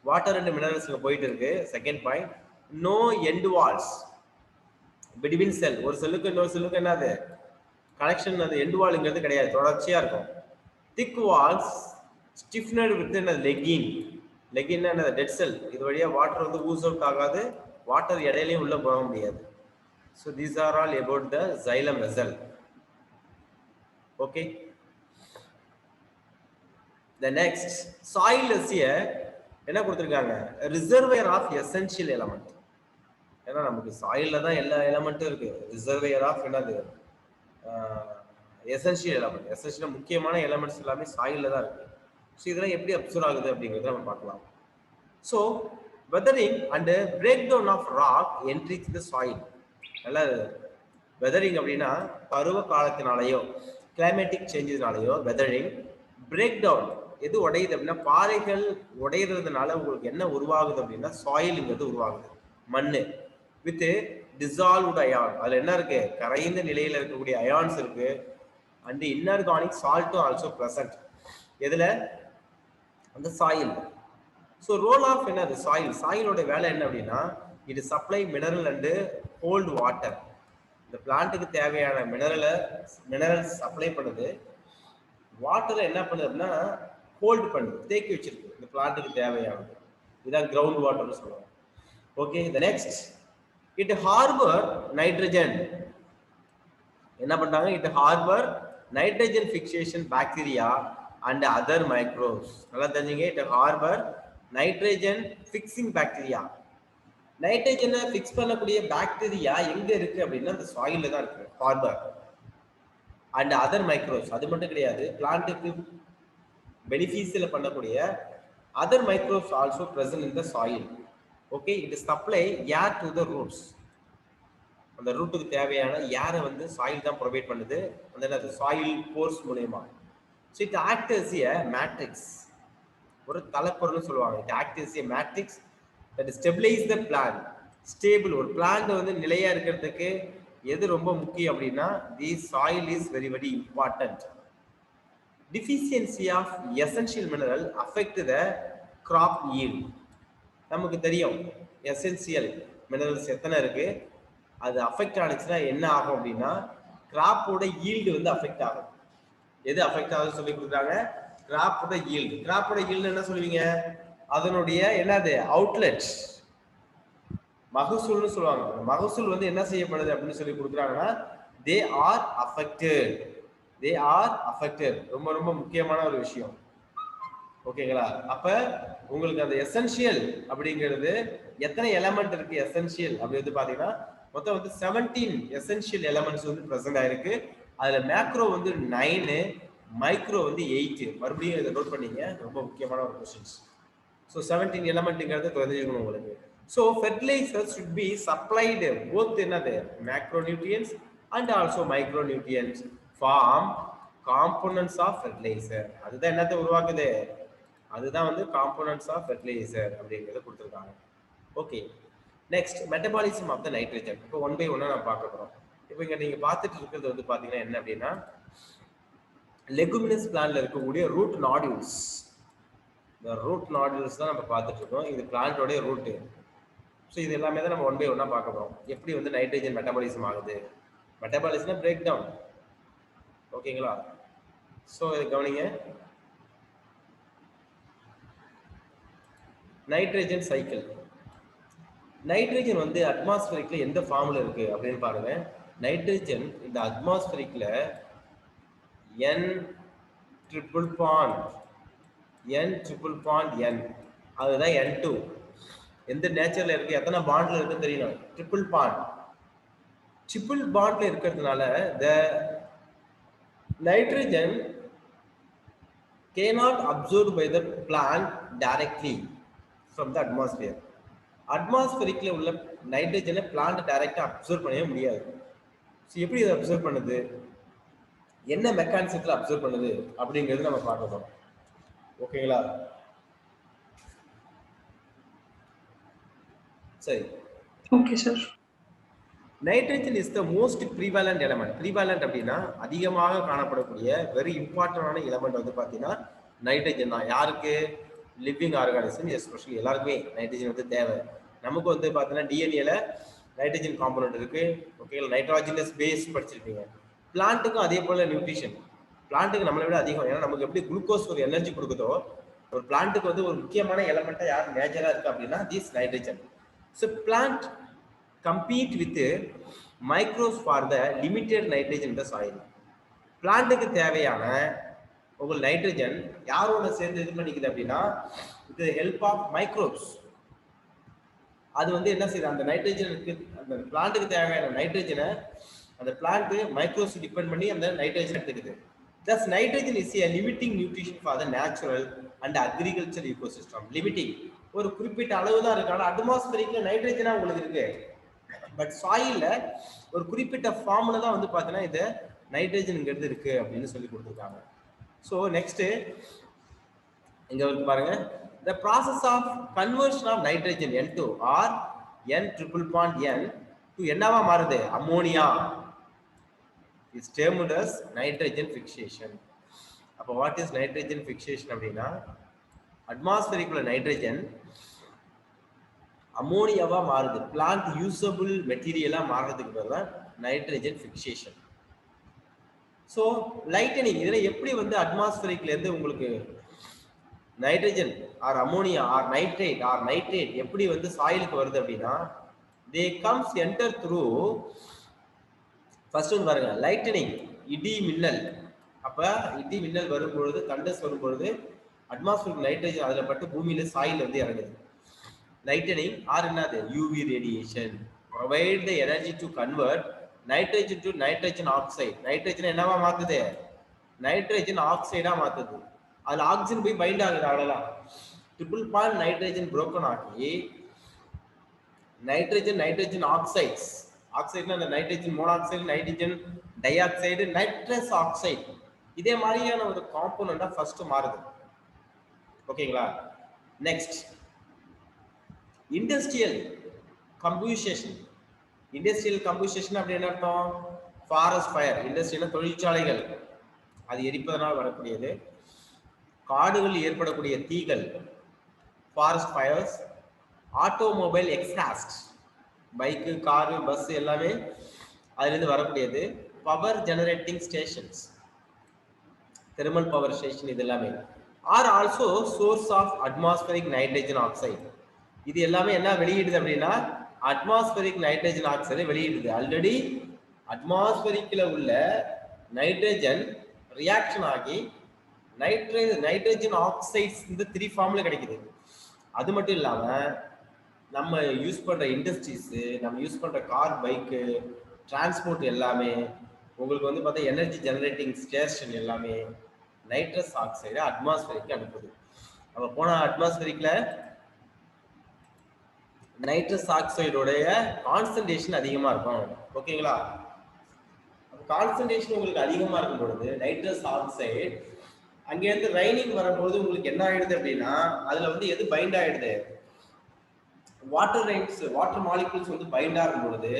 வாட்டர் அண்ட் மினரல்ஸ்க்கு போயிட்டு இருக்கு. Second point, no end walls between cell. ஒரு செல்லுக்கு இன்னொரு செல்லுக்கு என்னது கனெக்ஷன்? அது எண்ட் வால்ங்கிறது கிடையாது, தொடர்ச்சியா இருக்கும். திக் வால்ஸ் ஸ்டிஃப்னட் வித் என்னது? லெகின். லெகின் என்னது? Dead cell. இது வழியா வாட்டர் வந்து ஊஸ் அவுட் ஆகாது, வாட்டர் இடையிலையும் உள்ள போக முடியாது. So these are all about the xylem vessel. Okay, the next, soil is a என்ன கொடுத்திருக்காங்க? Reservoir of essential element. ஏன்னா நமக்கு சாயில்ல தான் எல்லா எலமெண்ட்டும் இருக்கு. ரிசர்வேயர் ஆஃப் என்னது? Essential element. எசென்ஷியல் முக்கியமான எலமெண்ட்ஸ் எல்லாமே சாயில்ல தான் இருக்கு. ஸோ இதெல்லாம் எப்படி அப்சர்வ் ஆகுது அப்படிங்கிறத நம்ம பார்க்கலாம். So weathering and break down of rock enrich the soil. நல்லா வெதரிங் அப்படின்னா பருவ காலத்தினாலேயோ கிளைமேட்டிக் சேஞ்சஸ்னாலேயோ வெதரிங். பிரேக் டவுன் எது உடையுது அப்படின்னா பாறைகள் உடையிறதுனால உங்களுக்கு என்ன உருவாகுது அப்படின்னா சாயிலுங்கிறது உருவாகுது, மண்ணு. வித் டிசால்வ்டு அயான், அதுல என்ன இருக்கு? கரைந்த நிலையில இருக்கக்கூடிய அயான்ஸ் இருக்கு. அண்ட் இன்ஆர்கானிக் சால்ட்டும் ஆல்சோ பிரசன்ட். எதுல? அந்த சாயில். ஸோ ரோல் ஆஃப் என்னது? சாயில். சாயிலோட வேலை என்ன அப்படின்னா it supply mineral and hold water. இந்த பிளான்ட்டுக்கு தேவையான மினரல்ஸ் சப்ளை பண்ணுது. வாட்டரை என்ன பண்ணுது அப்படின்னா ஹோல்டு பண்ணுது, தேக்கி வச்சிருக்கு இந்த பிளான்ட்டுக்கு தேவையானது. இதுதான் கிரவுண்ட் வாட்டர்னு சொல்லுவாங்க. Okay, the next it harbour nitrogen. என்ன பண்றாங்க? It harbour nitrogen fixation bacteria and other microbes. நல்லா தெரிஞ்சுங்க, it harbour nitrogen fixing bacteria. நைட்ரஜனை ஃபிக்ஸ் பண்ணக்கூடிய பாக்டீரியா எங்க இருக்கு அப்படின்னா அந்த சாயில்ல தான் இருக்கு, ஹார்பர். அண்ட் அதர் மைக்ரோப்ஸ், அது மட்டும் கிடையாது, பிளான்ட்டுக்கு பெனிஃபிஷியல் பண்ணக்கூடிய other microbes also present in the soil. Okay, it supply air to the roots. அந்த ரூட்டுக்கு தேவையான ஏரை வந்து சாயில் தான் ப்ரொவைட் பண்ணுது, அந்த சாயில் போர்ஸ் மூலமா. So it act as a matrix, ஒரு தலைப்பொருள்னு சொல்லுவாங்க. It act as a matrix that stabilise the plant. Stable, ஒரு பிளான்ட் வந்து நிலையா இருக்கிறதுக்கு எது ரொம்ப முக்கியம் அப்படின்னா the soil is very very important. Deficiency of essential mineral affect the crop yield. நமக்கு தெரியும் எசென்சியல் மினரல்ஸ் எத்தனை இருக்கு, அது அஃபெக்ட் ஆனிச்சுன்னா என்ன ஆகும் அப்படின்னா கிராப்போட ஈல்டு வந்து அஃபெக்ட் ஆகும். எது அஃபெக்ட் ஆகுதுன்னு சொல்லி கொடுக்குறாங்க? கிராப்போட ஈல்டு. கிராப்போட ஈல்டு என்ன சொல்லுவீங்க? அதனுடைய என்னது அவுட்லெட், மகசூல்னு சொல்லுவாங்க. மகசூல் வந்து என்ன செய்யப்படுது அப்படின்னு சொல்லி கொடுக்குறாங்கன்னா they are affected. They are affected, ரொம்ப ரொம்ப முக்கியமான ஒரு விஷயம். ஓகேங்களா? அப்ப உங்களுக்கு அந்த எசென்ஷியல் அப்படிங்கிறது எத்தனை எலமெண்ட் இருக்கு? எசென்ஷியல் அப்படி வந்து பாத்தீங்கன்னா மொத்தம் வந்து 17 எசென்ஷியல் எலமெண்ட்ஸ் வந்து பிரசன்ட் ஆயிருக்கு. அதுல மேக்ரோ வந்து 9, மைக்ரோ வந்து 8. மறுபடியும் இதை நோட் பண்ணீங்க, ரொம்ப முக்கியமான ஒரு கொஸ்டின்ஸ். ஸோ 17 எலமெண்ட்ங்கிறது தெரிஞ்சுக்கணும் உங்களுக்கு. So fertilisers should be supplied both என்னது macronutrients and also micronutrients form components of fertiliser. அதுதான் என்னத்தை உருவாக்குது? அதுதான் வந்து காம்போனன்ட்ஸ் ஆஃப் ஃபெர்டிலைசர் அப்படிங்கிறத கொடுத்துருக்காங்க. Okay, next metabolism of the nitrogen. இப்போ ஒன் பை ஒன்னா நான் பார்க்க போறோம். இப்போ இங்க நீங்க பார்த்துட்டு இருக்கிறது வந்து பாத்தீங்கன்னா என்ன அப்படின்னா லெகுமினஸ் பிளான்ட்ல இருக்கக்கூடிய ரூட் நாடியூல்ஸ். இந்த ரூட் நாடியூல்ஸ் தான் நம்ம பார்த்துட்டு இருக்கோம். இது பிளான்ட்டோட ரூட்டு. ஸோ இது எல்லாமே தான் நம்ம ஒன் பை ஒன்னா பார்க்க போறோம். எப்படி வந்து நைட்ரஜன் மெட்டபாலிசம் ஆகுது? மெட்டபாலிசம்னா பிரேக் டவுன். ஓகேங்களா? ஸோ இதை கவனிங்க. Nitrogen cycle. நைட்ரஜன் வந்து அட்மாஸ்பரிக்ல எந்த ஃபார்ம்ல இருக்கு அப்படின்னு பாருங்க. நைட்ரஜன் இந்த அட்மாஸ்பரிக்ல n ட்ரிபிள் பாண்ட் n அதுதான் n2. எந்த நேச்சர்ல இருக்கு, எத்தனை பாண்ட்ல இருக்குன்னு தெரியணும். ட்ரிபிள் பாண்ட்ல இருக்கிறதுனால the nitrogen cannot absorbed by the plant directly from the atmosphere. அட்மாஸ்பரிக்ல உள்ள நைட்ரஜனை பிளான்ட் டைரக்டா அப்சர்வ் பண்ணவே முடியாது. ஸோ எப்படி இதை அப்சர்வ் பண்ணுது, என்ன மெக்கானிசத்துல அப்சர்வ் பண்ணுது அப்படிங்கிறது நம்ம பார்க்கணும். ஓகேங்களா? சரி, okay sir. Nitrogen is the most prevalent element. Prevalent அப்படின்னா அதிகமாக காணப்படக்கூடிய வெரி இம்பார்ட்டன்டான எலமெண்ட் வந்து பார்த்தீங்கன்னா நைட்ரஜன் தான். யாருக்கு? லிவிங் ஆர்கானிசம், எஸ்பெஷலி எல்லாருக்குமே நைட்ரஜன் வந்து தேவை. நமக்கு வந்து பார்த்தீங்கன்னா டிஎன்ஏல நைட்ரஜன் காம்பனண்ட் இருக்கு. ஓகேங்களா? நைட்ரோஜனஸ் பேஸ் படிச்சிருப்பீங்க. பிளான்ட்டுக்கும் அதே போல நியூட்ரிஷன். பிளான்ட்டுக்கு நம்மளை விட அதிகம். ஏன்னா நமக்கு எப்படி குளுக்கோஸ் ஒரு எனர்ஜி கொடுக்குதோ, ஒரு பிளான்ட்டுக்கு வந்து ஒரு முக்கியமான எலமெண்ட்டா யார் மேஜரா இருக்கு அப்படின்னா this nitrogen. So plant compete with microbes for the limited nitrogen in the soil. பிளான்ட்டுக்கு தேவையான உங்கள் நைட்ரஜன் யாரோட சேர்ந்து இது பண்ணிக்குது அப்படின்னா வித் ஹெல்ப் ஆஃப் மைக்ரோப்ஸ். அது வந்து என்ன செய்யுது, அந்த நைட்ரஜனுக்கு அந்த பிளான்ட்டுக்கு தேவையான நைட்ரஜனை அந்த பிளான்ட் மைக்ரோப்ஸ் டிபெண்ட் பண்ணி அந்த நைட்ரஜன் எடுத்துக்குது. Thus nitrogen is a limiting nutrition for the natural and agricultural ecosystem. Limiting, ஒரு குறிப்பிட்ட அளவு தான் இருக்கு. ஆனால் அட்மாஸ்பரிக்ல நைட்ரஜனா உங்களுக்கு இருக்கு, பட் சாயில்ல ஒரு குறிப்பிட்ட ஃபார்ம்ல தான் வந்து பார்த்தீங்கன்னா இது நைட்ரஜன்ங்கிறது இருக்கு அப்படின்னு சொல்லி கொடுத்துருக்காங்க. ஸோ நெக்ஸ்ட் இங்க பாருங்க, the process of conversion of nitrogen N2 or N triple bond N to என்னவா மாறுது, ammonia, is termed as nitrogen fixation. அப்போ what is nitrogen fixation அப்படின்னா அட்மாஸ்பரிக் உள்ள நைட்ரஜன் அமோனியாவா மாறுது, பிளான்ட் யூசபிள் மெட்டீரியலா மாறுறதுக்கு பேர் தான் நைட்ரஜன் ஃபிக்சேஷன். ஸோ லைட்டனிங் இதில் எப்படி வந்து அட்மாஸ்பரிக்லேருந்து உங்களுக்கு nitrogen or ammonia or nitrate எப்படி வந்து சாயிலுக்கு வருது அப்படின்னா, they comes enter through first வந்து பாருங்க லைட்டனிங், இடி மின்னல். அப்ப இடி மின்னல் வரும்பொழுது தண்டர்ஸ் வரும்பொழுது அட்மாஸ்பரிக் நைட்ரஜன் அதில் பட்டு பூமியில சாயில் வந்து இறங்குது. லைட்டனிங் ஆர் என்னது UV radiation provide the energy to convert nitrogen to nitrogen oxide. Nitrogen என்னவா மாத்துது? நைட்ரஜன் ஆக்சைடா மாத்துது. அதுல ஆக்சிஜன் போய் பைண்ட் ஆகுது. அவ்வளவுதான். ட்ரிபிள் பாண்ட் நைட்ரஜன் புரோக்கன் ஆகி நைட்ரஜன் ஆக்சைட்ஸ். ஆக்சைடுனா அந்த nitrogen monoxide, nitrogen dioxide, nitrous oxide, இதே மாதிரியான ஒரு காம்போனண்டா ஃபர்ஸ்ட் மாறுது. ஓகேங்களா? Next industrial combustion. Industrial combustion அப்படி என்ன அர்த்தம்? Forest fire. இண்டஸ்ட்ரியல் தொழிற்சாலைகள் அது எரிப்பதனால் வரக்கூடியது. காடுகளில் ஏற்படக்கூடிய தீகள் forest fires. Automobile exhaust, bike, car, bus எல்லாமே அதுலேருந்து வரக்கூடியது. Power generating stations, thermal power station, இது எல்லாமே are also source of atmospheric nitrogen oxide. இது எல்லாமே என்ன வெளியிடுது அப்படின்னா அட்மாஸ்பரிக் நைட்ரஜன் ஆக்சைடை வெளியிடுது. ஆல்ரெடி அட்மாஸ்பரிக்ல உள்ள நைட்ரஜன் ரியாக்ஷன் ஆகி நைட்ரஜன் ஆக்சைட்ஸ் இந்த 3 ஃபார்ம்ல கிடைக்குது. அது மட்டும் இல்லாம நம்ம யூஸ் பண்ற இண்டஸ்ட்ரீஸ், நம்ம யூஸ் பண்ற கார், பைக்கு, டிரான்ஸ்போர்ட் எல்லாமே உங்களுக்கு வந்து பார்த்தா எனர்ஜி ஜெனரேட்டிங் ஸ்டேஷன் எல்லாமே நைட்ரஸ் ஆக்சைடை அட்மாஸ்பரிக்கு அனுப்புது. நம்ம போன அட்மாஸ்பரிக்ல நைட்ரஸ் ஆக்சைடோடைய கான்சன்ட்ரேஷன் அதிகமா இருக்கும். ஓகேங்களா? கான்சன்ட்ரேஷன் உங்களுக்கு அதிகமா இருக்கும் பொழுது நைட்ரஸ் ஆக்சைடு அங்கேருந்து ரைனிங் வரும்போது உங்களுக்கு என்ன ஆயிடுது அப்படின்னா அதுல வந்து எது பைண்ட் ஆயிடுது? வாட்டர் ரெயின்ஸ், வாட்டர் மாலிகுல்ஸ் வந்து பைண்ட் ஆகும் பொழுது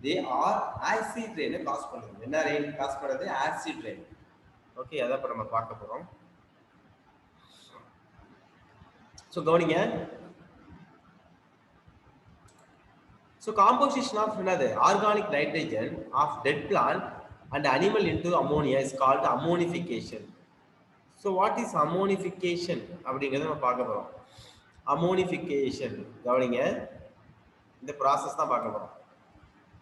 தே ஆர் ஆசிட் ரெயினை காஸ் பண்ணுது. என்ன ரெயின் காஸ் பண்ணுறது? Acid rain. ஓகே, அதான் இப்போ நம்ம பார்க்க போறோம். ஸோ கவனிங்க. So composition of another organic nitrogen of dead plant and animal into ammonia is called ammonification. So what is ammonification? அப்படிங்கறத நம்ம பார்க்க போறோம். ammonification கவனிங்க, இந்த process தான் பார்க்க போறோம்.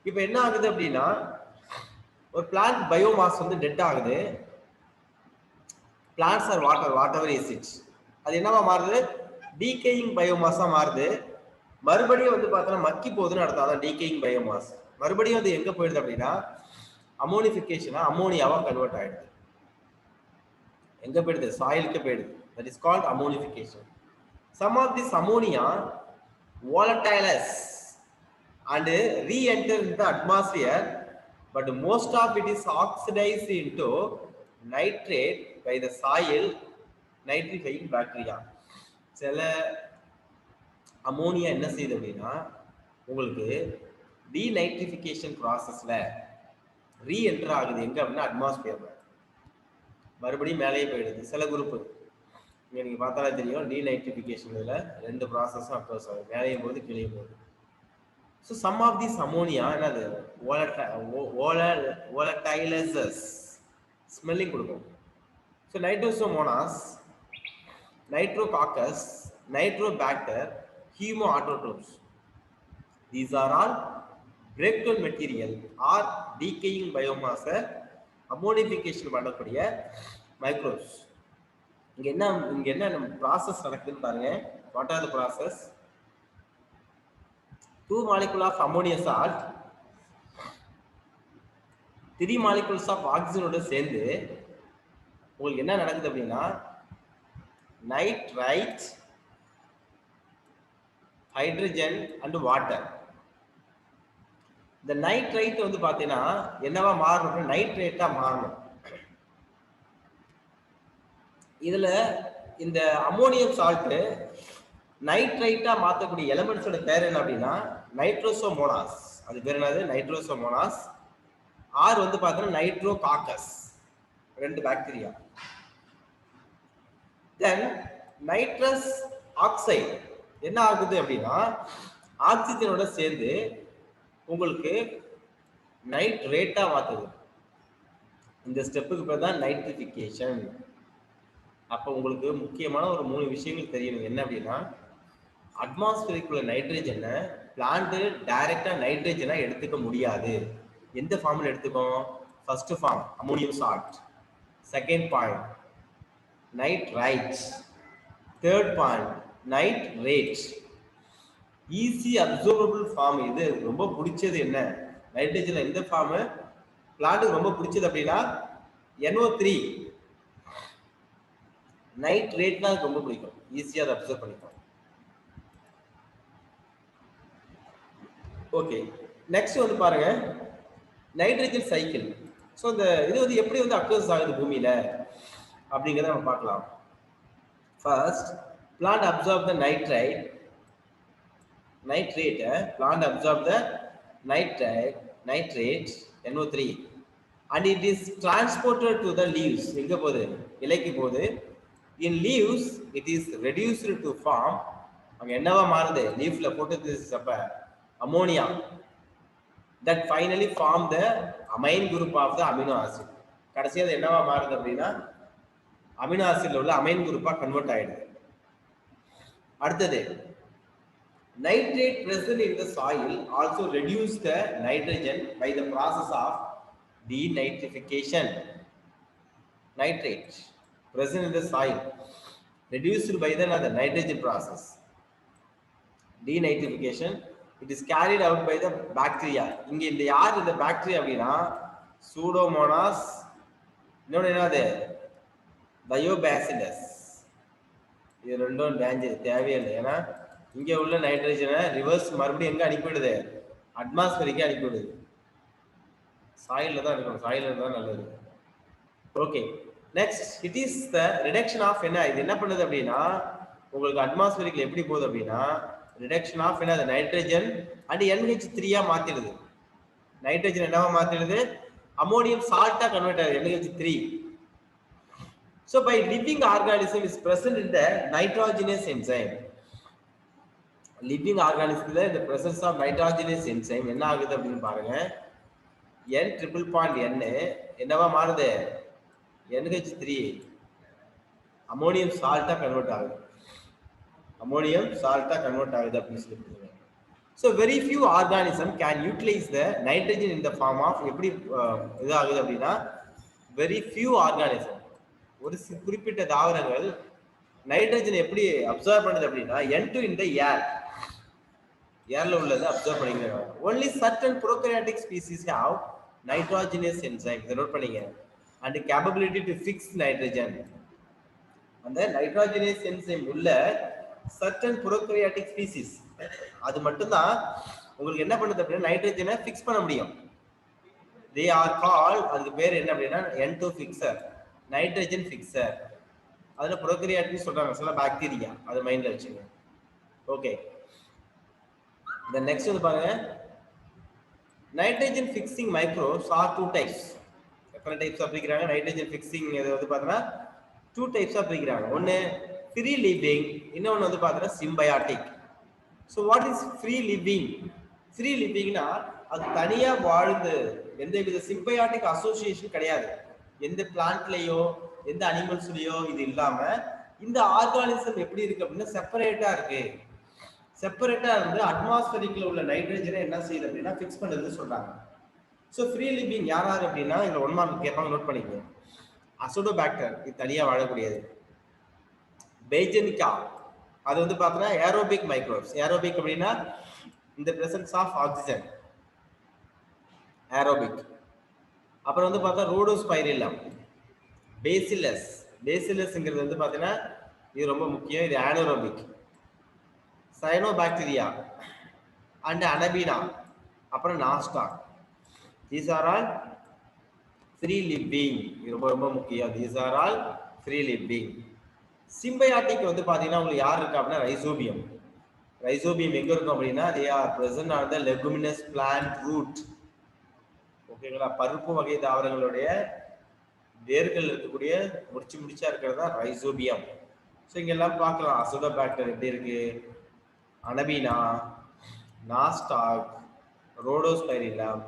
இப்போ என்ன ஆகுது அப்படின்னா ஒரு plant biomass வந்து டெட் ஆகுது. plants are water, whatever is it. அது என்னவா மாறுது? decaying biomass ஆ மாறுது. மறுபடியும் வந்து பார்த்தோன்னா மக்கி போகுதுன்னு அர்த்தம். அதான் டீகேயிங் பயோமாஸ். மறுபடியும் வந்து எங்க போயிடுது அப்படின்னா அமோனிஃபிகேஷனா அமோனியாவா கன்வெர்ட் ஆயிடுது. எங்க போயிடுது? சாயிலுக்கு போயிடுது. That is called ammonification. Some of this ammonia volatilize and re-enter in the atmosphere, but most of it is oxidized into nitrate by the soil nitrifying bacteria. சில அமோனியா என்ன செய்யுது அப்படின்னா உங்களுக்கு டீநைட்ரிஃபிகேஷன் ப்ராசஸ்ல ரீஎன்டர் ஆகுது. எங்க அப்படின்னா அட்மாஸ்பியர்ல. மறுபடியும் மேலேயே போயிடுது. சில குரூப் இங்க நீங்க பார்த்தாலே தெரியும் டீநைட்ரிஃபிகேஷன் இதுல 2 ப்ராசஸும் அக்ரோஸ் ஆகுது. மேலேயும் போகுது, கீழே போகுது. So some of this ammonia என்னது? volatilises, ஸ்மெல்லிங் கொடுக்கும். So Nitrosomonas, Nitrococcus, Nitrobacter, hemoautotrophs. These are all breakdown material or decaying biomass ammonification பண்ணக்கூடிய microbes. இங்க என்ன process நடக்குதுன்னு பாருங்க. What are the process? 2 molecules of ammonia salt, 3 molecules of oxygen ஓட சேர்ந்து உங்களுக்கு என்ன நடக்குது அப்படின்னா nitrite, ஹைட்ரஜன் அண்ட் வாட்டர். இந்த நைட்ரைட் வந்து பாத்தீங்கன்னா என்னவா மாறணும்? நைட்ரேட்டா மாறணும். இதுல இந்த அமோனியம் சால்ட் நைட்ரைட்டா மாத்தக்கூடிய எலிமெண்ட்ஸோட பேர் என்ன அப்படின்னா நைட்ரோசோமோனாஸ். அது பேர் என்னது? நைட்ரோசோமோனாஸ். ஆர் வந்து பாத்தீங்கன்னா நைட்ரோகாக்கஸ், 2 பாக்டீரியா. தென் நைட்ரஸ் ஆக்சைடு என்ன ஆகுது அப்படின்னா ஆக்சிஜனோட சேர்ந்து உங்களுக்கு நைட்ரேட்டா மாத்துது. இந்த ஸ்டெப்புக்கு பேர் தான் நைட்ரிஃபிகேஷன். அப்போ உங்களுக்கு முக்கியமான ஒரு 3 விஷயங்கள் தெரியணும். என்ன அப்படின்னா, அட்மாஸ்பியரிக் உள்ள நைட்ரஜனை பிளான்ட் டைரக்டா நைட்ரஜனா எடுத்துக்க முடியாது. எந்த ஃபார்ம்ல எடுத்துக்கும்? First form ammonium salt, second point nitrite, third point nitrate. Easy observable form. இது ரொம்ப பிடிச்சது என்ன? நைட்ரஜன்ல எந்த ஃபார்ம் பிளான்ட்டுக்கு ரொம்ப பிடிச்சது அப்படின்னா NO3. நைட்ரேட் தான் ரொம்ப பிடிக்கும். ஈஸியா அதை அப்சர்வ் பண்ணிக்கும். ஓகே, நெக்ஸ்ட் வந்து பாருங்க நைட்ரஜன் சைக்கிள். ஸோ இந்த இது வந்து எப்படி வந்து அக்கர்ஸ் ஆகுது பூமியில அப்படிங்கிறத நம்ம பார்க்கலாம். First, plant absorb the nitrate, plant absorb the nitrate NO3 and it is transported to the leaves. எங்க போகுது? இலைக்கு போகுது. In leaves it is reduced to form, அங்க என்னவா மாறுது? லீஃப்ல photosynthesis அப்ப ammonia that finally form the amine group of the amino acid. கடைசியா அது என்னவா மாறுது அப்படின்னா அமினோ ஆசிட்ல உள்ள அமைன் குரூப்பா கன்வெர்ட் ஆயிடுது. அடுத்தது, nitrate present in the soil also reduce the nitrogen by the process of denitrification. Nitrate present in the soil reduced by the nitrogen process, denitrification. It is carried out by the bacteria. இங்க இந்த யார் இந்த bacteria அப்படின்னா Pseudomonas, இன்னொன்று என்னது பயோபாசிலஸ். இது ரெண்டும் danger, தேவையில்லை. ஏன்னா இங்கே உள்ள நைட்ரஜனை ரிவர்ஸ் மறுபடியும் எங்கே அனுப்பிவிடுது? அட்மாஸ்பியரிக்கே அனுப்பிவிடுது. சாயிலில் தான் இருக்கணும், சாயிலில் தான் நல்லது. Okay, next it is the reduction of என்ன? இது என்ன பண்ணுது அப்படின்னா உங்களுக்கு அட்மாஸ்பியரிக்ல எப்படி போகுது அப்படின்னா ரிடக்ஷன் ஆஃப் என்ன? Nitrogen and NH3 மாத்திடுது. நைட்ரஜன் என்னவா மாத்திடுது? அமோனியம் சால்ட்டா கன்வெர்ட் ஆகுது, NH3. So by living organism is present in the nitrogenous enzyme. Living organism in the presence of nitrogenous enzyme என்ன ஆகுது அப்படின்னு பாருங்க. N triple point N என்னவா மாறுது? NH3 ammonium சால்ட்டா convert ஆகுது. Ammonium சால்ட்டா convert ஆகுது அப்படின்னு சொல்லிட்டு. So very few organism can utilize the nitrogen in the form of எப்படி இது ஆகுது அப்படின்னா very few organism, ஒரு குறிப்பிட்ட தாவரங்கள் நைட்ரஜன் எப்படி அப்சர்வ் பண்ணுது அப்படின்னா N2 in the air, ஏர்ல உள்ளது அப்சர்வ் பண்ணிக்கிறாங்க. only certain prokaryotic species have nitrogenous enzyme. இதை நோட் பண்ணிங்க. and capability to fix nitrogen. அந்த nitrogenous enzyme உள்ள certain prokaryotic species அது மட்டும்தான் உங்களுக்கு என்ன பண்ணுது அப்படின்னா நைட்ரஜனை ஃபிக்ஸ் பண்ண முடியும். they are called, அதுக்கு பேர் என்ன அப்படின்னா N2 fixer, நைட்ரஜன் ஃபிக்ஸர். அதுல ப்ரோகரியாட்னு சொல்றாங்க சில பாக்டீரியா, அது மைண்ட்ல வச்சுங்க. ஓகே, the next வந்து பாருங்க nitrogen fixing microbes R 2 types. எத்தனை டைப்ஸ் பிரிக்கிறாங்க? நைட்ரஜன் ஃபிக்சிங் இது வந்து பார்த்தீங்கன்னா 2 டைப்ஸா பிரிக்கிறாங்க. ஒன்னு ஃப்ரீ லிவிங், இன்னொன்னு வந்து பார்த்தீங்கன்னா symbiotic. So what is free living? Free லிவிங்னா அது தனியா வாழ்ந்து எந்த வித சிம்பயாட்டிக் அசோசியேஷன் கிடையாது. எந்த பிளான்ட்லயோ எந்த அனிமல்ஸ்லயோ இது இல்லாம இந்த ஆர்கானிசம் எப்படி இருக்கு அப்படின்னா செப்பரேட்டா இருக்கு. செப்பரேட்டா இருந்து அட்மாஸ்பியரிக்ல உள்ள நைட்ரஜனை என்ன செய்யுது அப்படின்னா ஃபிக்ஸ் பண்ணுறதுன்னு சொல்றாங்க. ஸோ ஃப்ரீ லிவிங் யாராரு அப்படின்னா இதுல 1 மார்க் கேட்பாங்க, நோட் பண்ணிக்கோங்க. அசோடோபாக்டர் இது தனியா வாழக்கூடியது. பெய்ஜெனிகா அது வந்து பார்த்தோன்னா ஏரோபிக் மைக்ரோப்ஸ். ஏரோபிக் அப்படின்னா இந்த பிரசன்ஸ் ஆஃப் ஆக்சிஜன், ஏரோபிக். அப்புறம் வந்து பார்த்தா ரோடோஸ்பைரிலம், பேசிலஸ். பேசிலஸ்ங்கிறது வந்து பார்த்தீங்கன்னா இது ரொம்ப முக்கியம், இது ஆனோரோபிக். சயனோபாக்டீரியா அண்ட் அனபீனா, அப்புறம் Nasdaq. These are all free living. இது ரொம்ப ரொம்ப முக்கியம். These are all free living. Symbiotic வந்து பார்த்தீங்கன்னா உங்களுக்கு யார் இருக்கா அப்படின்னா ரைசோபியம். ரைசோபியம் எங்க இருக்கும் அப்படின்னா they are present on the leguminous plant root. ஓகேங்களா? பருப்பு வகை தாவரங்களுடைய வேர்கள் இருக்கக்கூடிய முடிச்சா இருக்கிறது தான் ரைசோபியம். ஸோ இங்கெல்லாம் பார்க்கலாம் அசோடோபாக்டர் எப்படி இருக்கு, அனபீனா, நாஸ்டாக், ரோடோஸ்பைரிலம்,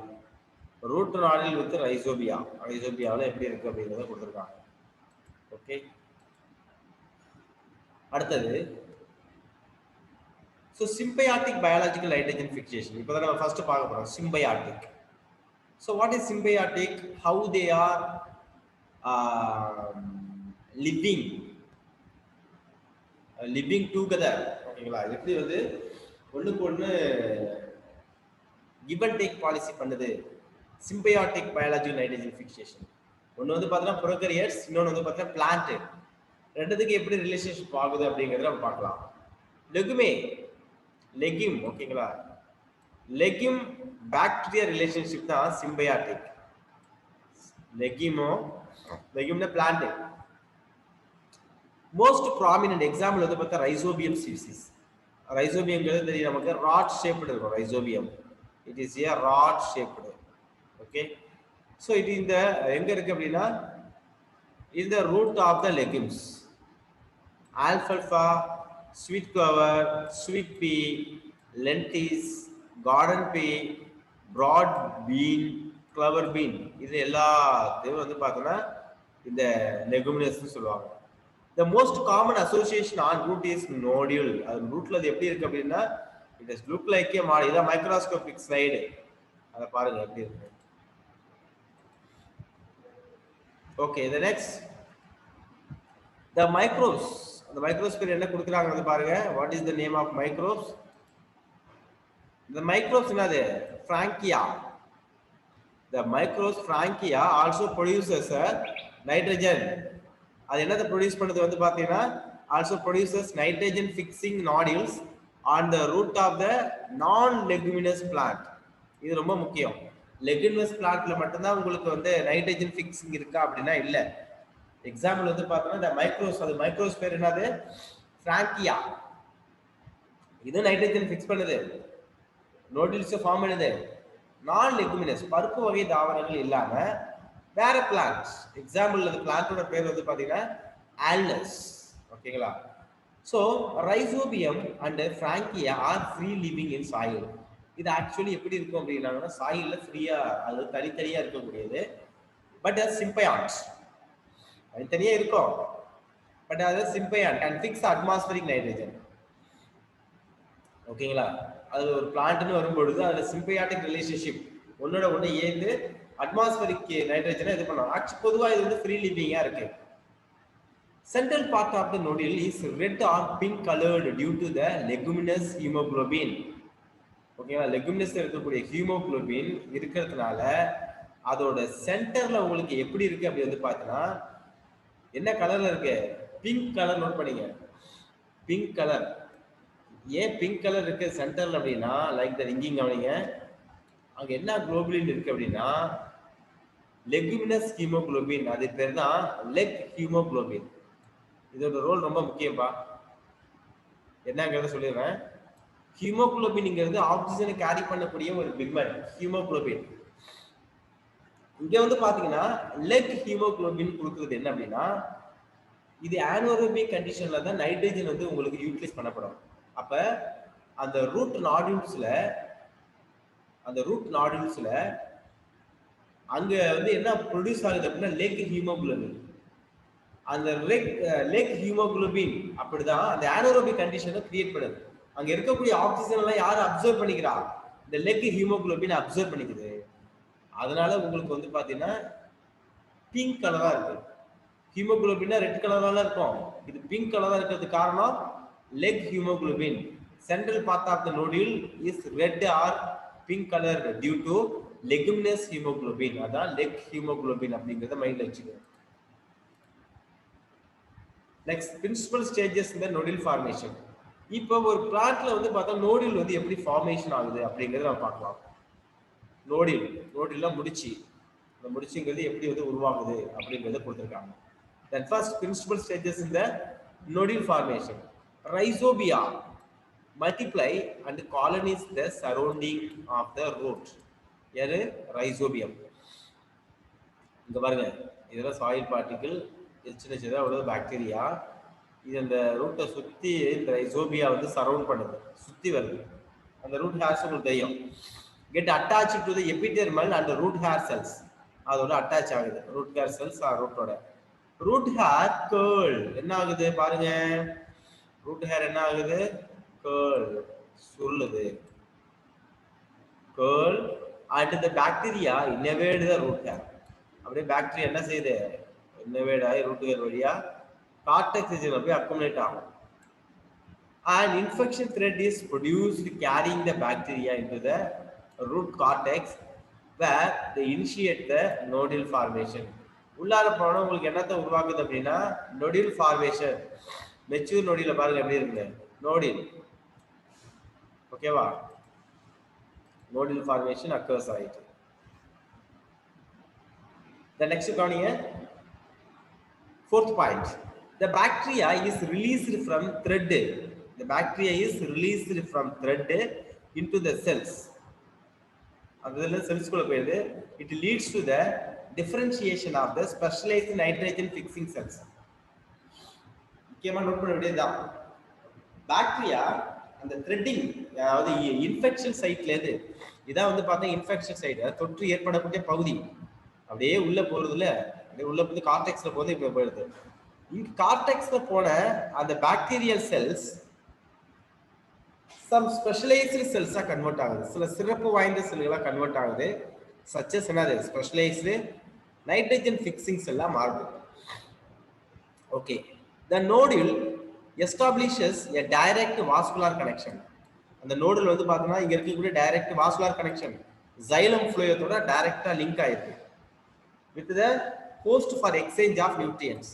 ரூட் நாடில் வித் ரைசோபியா. ரைசோபியாவில் எப்படி இருக்கு அப்படிங்கிறத கொடுத்துருக்காங்க. ஓகே, அடுத்தது so symbiotic biological nitrogen fixation. இப்போ தான் நம்ம ஃபர்ஸ்ட் பார்க்க போகிறோம் symbiotic. So what is symbiotic? How they are living together. ஓகேங்களா, எப்படி வந்து ஒன்றுக்கு ஒன்று கிவ் அண்ட் டேக் பாலிசி பண்ணுது சிம்பயாட்டிக் பயாலஜிக்கல் நைட்ரஜன் ஃபிக்சேஷன். ஒன்று வந்து பார்த்தீங்கன்னா ப்ரோகரியட்ஸ், இன்னொன்று வந்து பார்த்தீங்கன்னா பிளான்ட். ரெண்டுத்துக்கு எப்படி ரிலேஷன்ஷிப் ஆகுது அப்படிங்கிறத நம்ம பார்க்கலாம். லெகிம், ஓகேங்களா, லெகிம் பாக்டீரியா ரிலேஷன்ஷிப் தான் சிம்பயாட்டிக். லெகிம்னா பிளான்ட். மோஸ்ட் ப்ராமினன்ட் எக்ஸாம்பிள் வந்து பார்த்தா ரைசோபியம் ஸ்பீசிஸ். ரைசோபியம்ங்கிறது தெரியும் நமக்கு, ராட் ஷேப்டு இருக்கும் Rhizobium. It is a rod shaped. Okay, so இது இந்த எங்க இருக்கு அப்படின்னா இந்த ரூட் ஆஃப் த லெகிம்ஸ். ஆல்ஃபல்ஃபா, sweet clover, sweet pea, lentils, garden pea, broad bean, clover bean, இது எல்லாத்தையும் வந்து பார்த்தோன்னா இந்த லெகுமினஸ் சொல்லுவாங்க. The most common association on root is nodule. அது ரூட்ல அது எப்படி இருக்கு அப்படின்னா it is look like a model. இத மைக்ரோஸ்கோபிக் ஸ்லைடு, அத பாருங்க எப்படி இருக்கு. Okay, the next the microbes. அந்த மைக்ரோஸ்கோப் என்ன கொடுக்குறாங்க வந்து பாருங்க. what is the name of microbes? the microbes என்னது? Frankia. the microbes Frankia also produces nitrogen. அது என்னதை ப்ரொடியூஸ் பண்ணுது வந்து பார்த்தீங்கன்னா also produces nitrogen fixing nodules on the root of the non leguminous plant. இது ரொம்ப முக்கியம். லெகுமினஸ் பிளான்ட்ல மட்டும்தான் உங்களுக்கு வந்து நைட்ரஜன் ஃபிக்ஸிங் இருக்கா அப்படின்னா இல்லை. எக்ஸாம்பிள் வந்து பார்த்தோம்னா இந்த மைக்ரோஸ், அது மைக்ரோஸ் பேர் என்னது? ஃப்ராங்கியா. இது நைட்ரஜன் ஃபிக்ஸ் பண்ணுது, நோடியூல்ஸ் ஃபார்ம் பண்ணுது. நான் லெகுமினஸ் பருப்பு வகை தாவரங்கள் இல்லாம வேற பிளான்ட்ஸ். எக்ஸாம்பிள் அந்த பிளான்ட்டோட பேர் வந்து பாத்தீங்கன்னா ஆல்னஸ். ஓகேங்களா, so rhizobium and frankia are free living in soil. இது ஆக்சுவலி எப்படி இருக்கும் அப்படின்னாங்கன்னா சாயில்ல ஃப்ரீயா, அது தனித்தனியா இருக்கக்கூடியது. பட் அது சிம்பயான்ட், தனித்தனியா இருக்கும். பட் அது சிம்பயான்ட் அண்ட் ஃபிக்ஸ் அட்மாஸ்பரிக் நைட்ரஜன். ஓகேங்களா, அது ஒரு பிளான்ட்னு வரும்பொழுது அதுல சிம்பயாட்டிக் ரிலேஷன்ஷிப் ஒன்னோட ஒன்று ஏந்து அட்மாஸ்பரிக் நைட்ரஜனை இது பண்ணுவோம். ஆக்சுவலி பொதுவாக இது வந்து ஃப்ரீ லிவிங்கா இருக்கு. Central part of the nodule is red or pink coloured due to the leguminous haemoglobin. ஓகேங்களா, லெகுமினஸ் இருக்கக்கூடிய ஹீமோகுளோபின் இருக்கிறதுனால அதோட சென்டர்ல உங்களுக்கு எப்படி இருக்கு அப்படி வந்து பார்த்தீங்கன்னா என்ன கலர்ல இருக்கு? Pink colour. நோட் பண்ணிங்க, பிங்க் கலர். ஏன் பிங்க் கலர் இருக்கு சென்டர்ல அப்படின்னா லைக் த ரிங்கிங் கவனிங்க. அங்க என்ன குளோபுலின் இருக்கு அப்படின்னா லெகுமினஸ் ஹீமோகுளோபின். அது பேர் தான் லெக் ஹீமோகுளோபின். இதோட ரோல் ரொம்ப முக்கியம்பா. என்னங்கிறத சொல்லிடுறேன். ஹீமோகுளோபின்ங்கிறது ஆக்சிஜனை கேரி பண்ணக்கூடிய ஒரு பிக்மெண்ட் ஹீமோகுளோபின். இங்க வந்து பாத்தீங்கன்னா லெக் ஹீமோகுளோபின் கொடுக்குறது என்ன அப்படின்னா இது ஆனோரோபிக் கண்டிஷன்ல தான் நைட்ரஜன் வந்து உங்களுக்கு யூட்டிலைஸ் பண்ணப்படும். அப்ப அந்த ரூட் நாடியூல்ஸ்ல அங்க வந்து என்ன ப்ரொடியூஸ் ஆகுது அப்படின்னா லெக் ஹீமோகுளோபின். அந்த லெக் ஹீமோகுளோபின் அப்படிதான் அந்த ஆனோரோபிக் கண்டிஷனை கிரியேட் பண்ணுது. அங்க இருக்கக்கூடிய ஆக்சிஜன் எல்லாம் யாரும் அப்சர்வ் பண்ணிக்கிறா? இந்த லெக் ஹீமோகுளோபின் அப்சர்வ் பண்ணிக்குது. அதனால உங்களுக்கு வந்து பாத்தீங்கன்னா பிங்க் கலரா இருக்கு. ஹீமோகுளோபின்னா ரெட் கலரால இருக்கும், இது பிங்க் கலரா இருக்கிறதுக்கு காரணம் leg haemoglobin. Central part of the nodule is red or pink colour due to leguminous haemoglobin. அதான் லெக் ஹீமோகுளோபின் அப்படிங்கறத மைண்ட்ல வச்சுக்கோங்க. நெக்ஸ்ட் பிரின்சிபல் ஸ்டேஜஸ் இந்த நோடியூல் ஃபார்மேஷன். இப்போ ஒரு பிளான்ட்ல வந்து பார்த்தா நோடியூல் வந்து எப்படி ஃபார்மேஷன் ஆகுது அப்படிங்கறத நம்ம பார்க்கலாம். நோடியூல்லாம் முடிச்சுங்கிறது எப்படி வந்து உருவாகுது அப்படிங்கறத கொடுத்துருக்காங்க. Then first principal stages in the nodule formation. Rhizobia multiply and colonize the surrounding of the root. யாரு? Rhizobium. இங்க பாருங்க, இதெல்லாம் சாயில் பார்ட்டிகிள், சின்ன சின்னதா உள்ள பாக்டீரியா. இது அந்த ரூட்டை சுத்தி இந்த ரைசோபியா வந்து சரவுண்ட் பண்ணுது, சுத்தி வருது. அந்த ரூட் ஹேர்ஸ் உங்களுக்கு தெரியும். get attached to the epidermal and the root hair cells. அதோட அட்டாச் ஆகுது ரூட் ஹேர் செல்ஸ் ரூட்டோட. ரூட் ஹேர் கேர்ள் என்ன ஆகுது பாருங்க, ரூட் ஹேர் என்ன ஆகுது, கேர்ள் சொல்லுது, curl and the bacteria invade the root hair. அப்படியே பாக்டீரியா என்ன செய்யுது, invade ஆகி ரூட் ஹேர் வழியா கார்டெக்ஸ் ரீஜன்ல போய் அக்குமுலேட் ஆகும். An infection thread is produced carrying the bacteria into the root cortex where they initiate the nodule formation. உள்ளார போனா உங்களுக்கு என்னத்தை உருவாக்குது அப்படின்னா nodule formation. மெச்சூர் நோடியில பாருங்க எப்படி இருக்கு நோடில், ஓகேவா, nodule formation occurs ஆயிட்டு. The next கவனிங்க, fourth point, the bacteria is released from thread. The bacteria is released from thread into the cells. அதெல்லாம் செல்ஸ்குள்ள போயிடுது. It leads to the differentiation of the specialized nitrogen fixing cells. முக்கியமா note பண்ண வேண்டியதுதான், bacteria அந்த threading, அதாவது infection சைட்ல எது இதான் வந்து பார்த்தா இன்ஃபெக்ஷன் சைட், தொற்று ஏற்படக்கூடிய பகுதி அப்படியே உள்ள போறதுல, அப்படியே உள்ள போய் கார்டெக்ஸ்ல போது இப்ப போயிடுது. இங்க கார்டெக்ஸ்ல போன அந்த bacterial cells some specialized cells convert ஆகுது, சில சிறப்பு வாய்ந்த செல்களா கன்வெர்ட் ஆகுது, such as என்னது specialized nitrogen fixing cell மாறுது. Okay, the nodule establishes a direct vascular connection. அந்த நோடுல வந்து பார்த்தோம்னா இங்க இருக்கக்கூடிய டைரக்ட் வாஸ்குலர் கனெக்ஷன் xylem fluidத்தோட டைரக்டா லிங்க் ஆயிருக்கு with the host for exchange of nutrients.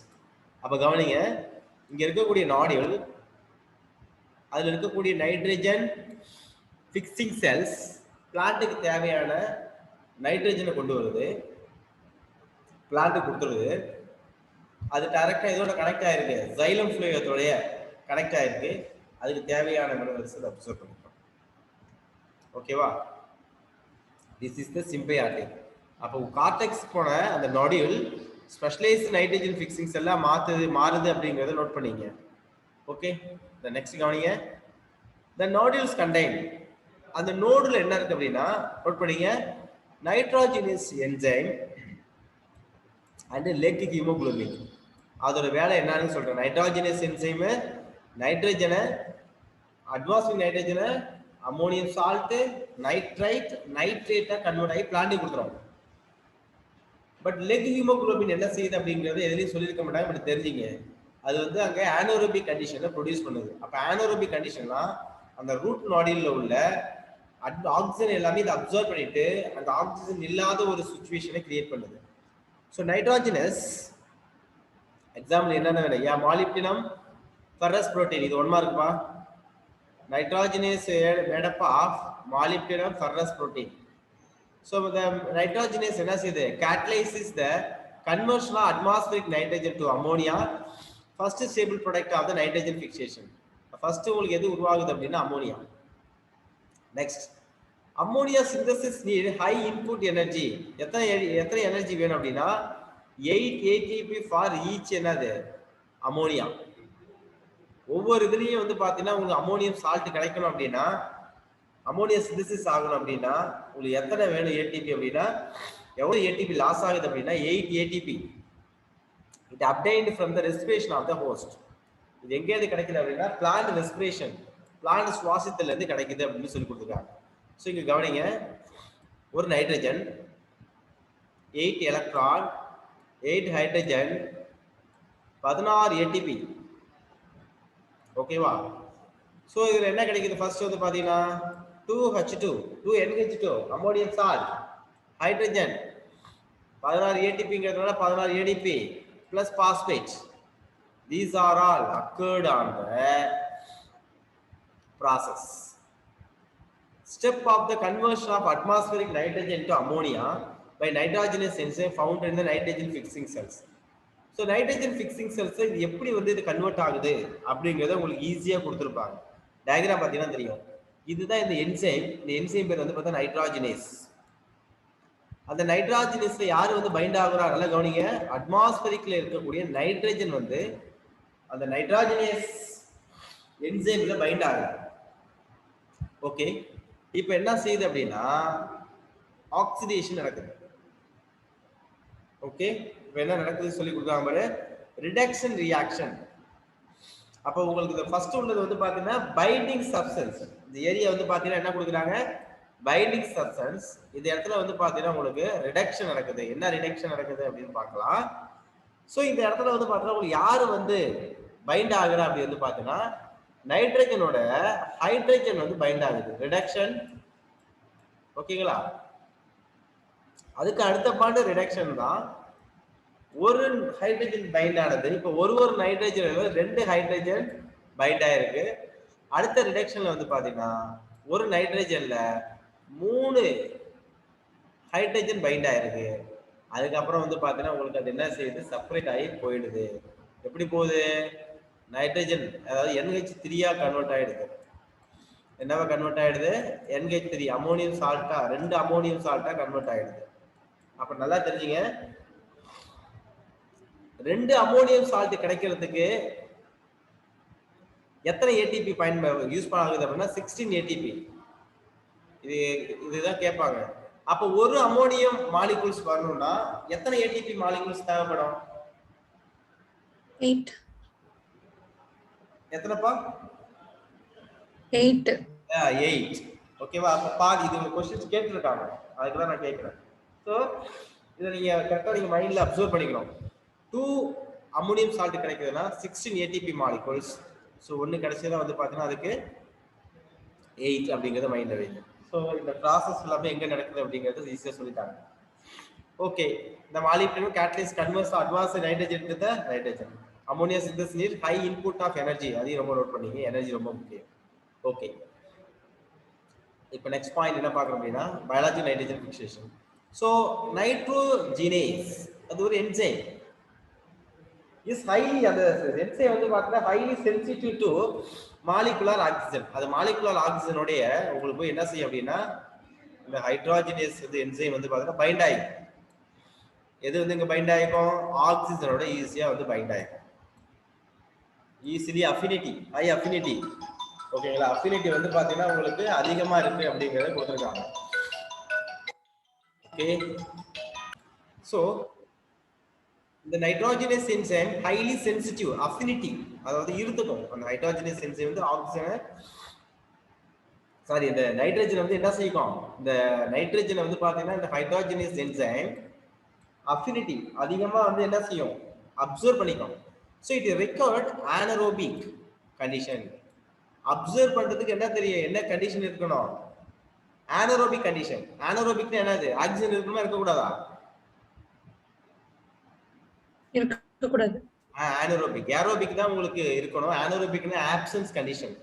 அப்ப கவனிங்க, இங்க இருக்கக்கூடிய நாடியூல், அதில் இருக்கக்கூடிய நைட்ரஜன் ஃபிக்ஸிங் செல்ஸ் பிளான்ட்டுக்கு தேவையான நைட்ரஜனை கொண்டு வருது, பிளான்ட்டுக்கு கொடுத்துருது. அது டைரக்டா இதோட கனெக்ட் ஆயிருக்கு, xylem fluidத்தோட கனெக்ட் ஆயிருக்கு, அதுக்கு தேவையான மினரல்ஸ் அப்சர்வ் பண்ணிக்கும். ஓகேவா, திஸ் இஸ் த சிம்பயாட்டிக். அப்போ கார்டெக்ஸ் போன அந்த நாடியூல் ஸ்பெஷலைஸ்ட் நைட்ரஜன் ஃபிக்ஸிங் செல்லா மாறுது அப்படிங்கிறத நோட் பண்ணீங்க. ஓகே, the next கவனிங்க, the nodules contain, அந்த நோடுல என்ன இருக்கு அப்படின்னா நோட் பண்ணீங்க, nitrogenase enzyme and leghaemoglobin. அதோட வேலை என்னன்னு சொல்றேன், நைட்ரோஜனஸ் என்சைம் நைட்ரஜனை, அட்மாஸ்பியர் நைட்ரஜனை அமோனியம் சால்ட், நைட்ரைட், நைட்ரேட்டா கன்வெர்ட் ஆகி பிளான்ட் கொடுத்துரும். பட் லெக் ஹீமோகுளோபின் என்ன செய்யுது அப்படிங்கறது எதுலையும் சொல்லியிருக்க மாட்டாங்க, பட் தெரிஞ்சுங்க, அது வந்து அங்கே ஆனோரோபிக் கண்டிஷனை ப்ரொடியூஸ் பண்ணுது. அப்போ ஆனோரோபிக் கண்டிஷன்னா அந்த ரூட் நாடியில் உள்ள ஆக்சிஜன் எல்லாமே இதை அப்சர்வ் பண்ணிட்டு அந்த ஆக்சிஜன் இல்லாத ஒரு சுச்சுவேஷனை கிரியேட் பண்ணுது. ஸோ நைட்ரோஜனஸ் எக்ஸாம்பிள் என்னென்ன வேணும், ஏன் மாலிப்டினம் ஃபெரஸ் புரோட்டீன், இது 1 மார்க்பா. Nitrogenase made up of molybdenum ferrous protein. So இந்த நைட்ரோஜனஸ் என்ன செய்யுது, catalyzes the conversion of atmospheric nitrogen to ammonia, first stable product of the nitrogen fixation. First உங்களுக்கு எது உருவாகுது அப்படின்னா ammonia. Next, ammonia synthesis need high input energy. எத்தனை energy வேணும் அப்படின்னா 8 ATP ஃபார் ஈச் என்னது அம்மோனியா. ஒவ்வொரு இதுலயும் வந்து பாத்தீங்கன்னா உங்களுக்கு அம்மோனியம் சால்ட் கிடைக்கணும் அப்படின்னா, அம்மோனியா சிந்தசிஸ் ஆகணும் அப்படின்னா உங்களுக்கு எத்தனை வேணும் ஏடிபி அப்படின்னா, எவ்வளவு ஏடிபி லாஸ் ஆகுது அப்படின்னா 8 ATP. It obtained from the respiration of the host. இது எங்கேயிருந்து கிடைக்குது அப்படின்னா பிளான்ட் ரெஸ்பிரேஷன், பிளான்ட் சுவாசத்துல இருந்து கிடைக்குது அப்படின்னு சொல்லி கொடுத்துருக்காங்க. ஸோ இங்க கவனிங்க, ஒரு நைட்ரஜன் 8 எலக்ட்ரான் 8 ஹைட்ரஜன் 16 ATP. ஓகேவா, ஸோ இதுல என்ன கிடைக்குது, ஃபர்ஸ்ட் வந்து பாத்தீங்கன்னா 2H2 2NH2 ammonium salt, hydrogen 16 ATPங்கிறதுனால 16 ADP plus phosphate. These are all occurred on the process. Step of the conversion of atmospheric nitrogen to ammonia by nitrogenous enzyme found in the nitrogen fixing cells. So nitrogen fixing cells இது எப்படி வந்து இது convert ஆகுது அப்படிங்கறத உங்களுக்கு ஈஸியா கொடுத்திருப்பாங்க. Diagram பார்த்தீங்கன்னா தெரியும். இதுதான் இந்த என்சைம். இந்த என்சைம் பேர் வந்து பார்த்தா நைட்ரோஜனேஸ். அந்த நைட்ரோஜனேஸ்ல யாரு வந்து பைண்ட் ஆகுறா நல்லா கவனிங்க, அட்மாஸ்பரிக்ல இருக்கக்கூடிய நைட்ரஜன் வந்து அந்த நைட்ரோஜனேஸ் என்சைம்ல பைண்ட் ஆகுது. ஓகே, இப்போ என்ன செய்யுது அப்படின்னா ஆக்சிடேஷன் நடக்குது. ஓகே, இப்போ என்ன நடக்குது சொல்லி கொடுத்தாங்க பாரு, ரிடக்ஷன் ரியாக்ஷன். அப்போ உங்களுக்கு இந்த ஃபர்ஸ்ட் உள்ளது வந்து பாத்தீங்கன்னா பைண்டிங் சப்ஸ்டன்ஸ். இந்த ஏரியா வந்து பாத்தீங்கன்னா என்ன கொடுக்குறாங்க, பைண்டிங் சப்ஸ்டன்ஸ். இந்த இடத்துல வந்து பாத்தீங்கன்னா உங்களுக்கு ரிடக்ஷன் நடக்குது. என்ன ரிடக்ஷன் நடக்குது அப்படின்னு பார்க்கலாம். ஸோ இந்த இடத்துல வந்து பாத்தீங்கன்னா உங்களுக்கு யாரு வந்து பைண்ட் ஆகுறா அப்படி வந்து பாத்தீங்கன்னா நைட்ரஜனோட ஹைட்ரஜன் வந்து பைண்ட் ஆகுது, ரிடக்ஷன். ஓகேங்களா, அதுக்கு அடுத்த பாயிண்ட் ரிடக்ஷன் தான். ஒரு ஹைட்ரஜன் பைண்ட் ஆனது, இப்போ ஒரு நைட்ரஜன் 2 ஹைட்ரஜன் பைண்ட் ஆயிருக்கு. அடுத்த ரிடக்ஷன்ல வந்து பாத்தீங்கன்னா ஒரு நைட்ரஜன்ல 3 ஹைட்ரஜன் பைண்ட் ஆயிருக்கு. அதுக்கப்புறம் வந்து பாத்தீங்கன்னா உங்களுக்கு அது என்ன செய்யுது, செப்பரேட் ஆகி போயிடுது. எப்படி போகுது, நைட்ரஜன் அதாவது NH3 கன்வெர்ட் ஆயிடுது. என்னவா கன்வெர்ட் ஆயிடுது, NH3 அமோனியம் சால்ட்டா, 2 அமோனியம் சால்ட்டா கன்வெர்ட் ஆயிடுது. அப்ப நல்லா தெரிஞ்சுங்க, 2 அமோனியம் சால்ட் கிடைக்கிறதுக்கு எத்தனை ஏடிபி யூஸ் ஆகுது அப்படின்னா 16 ஏடிபி. இதுதான் கேட்பாங்க. அப்ப ஒரு அமோனியம் மாலிகூல்ஸ் வரணும்னா எத்தனை ஏடிபி மாலிகூல்ஸ் தேவைப்படும்? 8. எத்தனைப்பா? 8. 8. ஓகேவா? அப்ப பாதி இது क्वेश्चंस கேட்டிருக்காங்க, அதுக்கு தான் நான் கேக்குறேன். சோ இத நீங்க கரெக்ட்டா நீங்க மைண்ட்ல அப்சர்வ் பண்ணிக்கணும். 2 அமோனியம் சால்ட் கிடைக்குதுன்னா 16 ஏடிபி மாலிகூல்ஸ். சோ ஒன்னு கிடைச்சதா வந்து பாத்தீங்கன்னா அதுக்கு 8 அப்படிங்கறத மைண்ட்ல வைங்க. சோ இந்த process எல்லாமே எங்க நடக்குது அப்படிங்கறது ஈஸியா சொல்லிட்டாங்க. Okay, the molecular catalyst converts advanced nitrogen to the nitrogen. Ammonia synthesis need high input of energy. அதையும் ரொம்ப நோட் பண்ணீங்க, எனர்ஜி ரொம்ப முக்கியம். ஓகே, இப்போ நெக்ஸ்ட் பாயிண்ட் என்ன பார்க்கறோம் அப்படின்னா biology nitrogen fixation. So nitrogenase அது ஒரு என்சைம் இஸ் ஹைலி, அந்த என்சைம் வந்து பார்த்தீங்கன்னா highly sensitive to molecular oxygen. அது மாலிகுலர் ஆக்சிஜனோடைய உங்களுக்கு போய் என்ன செய்யும் அப்படின்னா இந்த ஹைட்ரோஜினேஸ் வந்து என்சைம் வந்து பார்த்தீங்கன்னா பைண்ட் ஆகிக்கும். எது வந்து இங்கே பைண்ட் ஆகிக்கும், ஆக்சிஜனோட ஈஸியாக வந்து பைண்ட் ஆகிக்கும். Easily affinity, high affinity. ஓகேங்களா, அஃபினிட்டி வந்து பார்த்தீங்கன்னா உங்களுக்கு அதிகமாக இருக்கு அப்படிங்கிறத கொடுத்துருக்காங்க. ஓகே, ஸோ இந்த nitrogenous enzyme highly sensitive affinity, அதாவது இருத்துக்கும். அந்த ஹைட்ரோஜனஸ் என்சைம் வந்து ஆக்சிஜனை சாரி இந்த நைட்ரஜன் வந்து என்ன செய்யும், இந்த நைட்ரஜனை வந்து பார்த்தீங்கன்னா இந்த ஹைட்ரோஜனஸ் என்சைம் அஃபினிட்டி அதிகமாக வந்து என்ன செய்யும், அப்சர்வ் பண்ணிக்கும். So it record anaerobic condition. Observe பண்றதுக்கு என்ன தெரியும், என்ன கண்டிஷன் இருக்கணும், ஆனரோபிக் கண்டிஷன். ஆனரோபிக்னா என்னது, ஆக்சிஜன் இருக்கணுமா இருக்கக்கூடாதா? இருக்கக்கூடாது. ஆனரோபிக். ஏரோபிக் தான் உங்களுக்கு இருக்கணும். ஆனரோபிக்னா absence condition.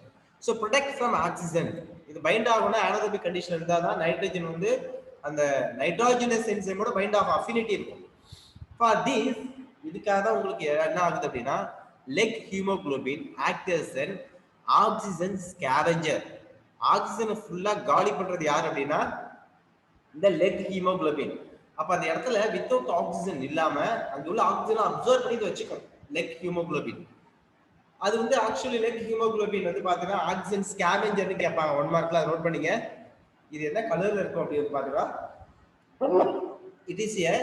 So protect from oxygen. இது பைண்ட் ஆகணும்னா ஆனரோபிக் கண்டிஷன் இருந்தால் தான் நைட்ரஜன் வந்து அந்த நைட்ரோஜனஸ் என்சைமோட பைண்ட் ஆகும், அஃபினிட்டி இருக்கும். ஃபார் திஸ் இதுக்காக தான் உங்களுக்கு என்ன ஆகுது அப்படின்னா leghaemoglobin act as an oxygen scavenger. ஆக்சிஜனை ஃபுல்லா காலி பண்றது யார் அப்படின்னா இந்த லெக் ஹீமோகுளோபின். அப்ப அந்த இடத்துல வித்தவுட் ஆக்சிஜன் இல்லாம அங்க உள்ள ஆக்சிஜனை அப்சர்வ் பண்ணி வச்சுக்கும் லெக் ஹீமோகுளோபின். அது வந்து ஆக்சுவலி லெக் ஹீமோகுளோபின் வந்து பாத்தீங்கன்னா ஆக்சிஜன் ஸ்கேவெஞ்சர்னு கேட்பாங்க 1 மார்க்ல, அதை நோட் பண்ணீங்க. இது என்ன கலர்ல இருக்கும் அப்படின்னு பாத்தீங்கன்னா it is a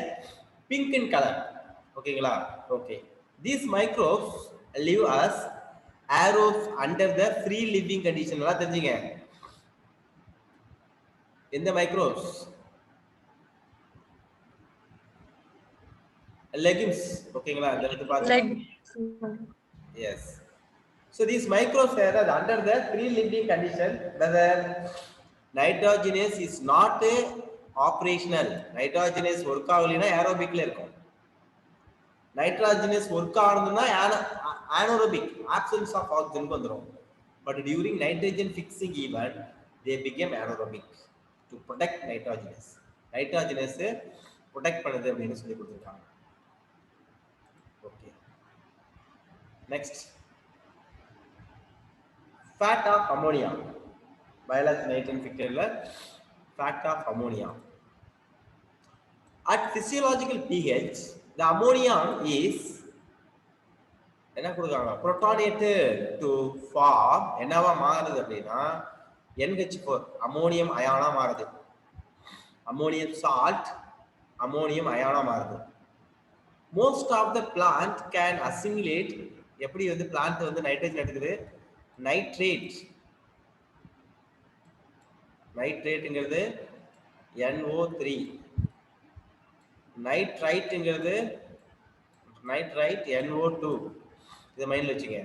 pink in color. ஓகேங்களா, okay. These microbes live as aerobes under the free living condition. நல்லா தெரிஞ்சுங்க, எந்த மைக்ரோப்ஸ், legumes. ஓகேங்களா, இந்த இடத்துல பாருங்க. Yes. So these microbes are under the free living condition whether nitrogenase is not operational. nitrogenase work ஆகலைனா aerobicல இருக்கும். nitrogenase work ஆகணும்னா anaerobic, absence of oxygen வந்துரும். But during nitrogen fixing event they became anaerobic to protect nitrogenase. nitrogenase protect பண்ணுது அப்படின்னு சொல்லி கொடுத்திருக்காங்க. Okay, next fat of ammonia. biology nitrogen fixation fat of ammonia. At physiological pH the ammonia is என்ன கொடுக்காங்க, protonated to form என்னவா மாறுது அப்படின்னா NH4 ammonium அயானா மாறுது. அமோனியம் சால்ட் அமோனியம் அயானா மாறுது. Most of the plant can assimilate. எப்படி வந்து பிளான்ட் வந்து நைட்ரஜன் எடுக்குது? நைட்ரேட். நைட்ரேட்ங்கிறது NO3. நைட்ரைட்ங்கிறது நைட்ரைட் NO2. இதை மைண்ட்ல வச்சுங்க.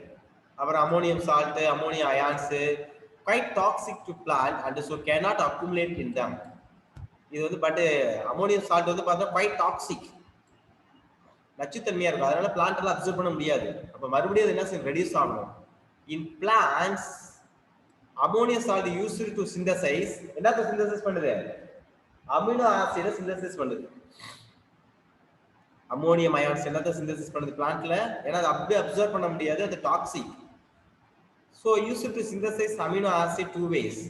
அப்புறம் ammonium salt ammonium ions quite toxic to plant and so cannot accumulate in them. இது வந்து பட் அமோனியம் சால்ட் வந்து பார்த்தா quite toxic, நச்சுத்தன்மையா இருக்கும். அதனால பிளான்ட் எல்லாம் அப்சர்வ் பண்ண முடியாது. அப்ப மறுபடியும் அது என்ன செய்யும்? ரெடியூஸ் ஆகணும். In plants ammonium salt used to synthesise. என்னத்த சிந்தசைஸ் பண்ணுது? அமினோ ஆசிட சிந்தசைஸ் பண்ணுது. அமோனியம் அயான்ஸ் என்னத்த சிந்தசிஸ் பண்ணுது பிளான்ட்ல? ஏன்னா அது அப்படியே அப்சர்வ் பண்ண முடியாது, அது toxic. So use to synthesise amino acid two ways.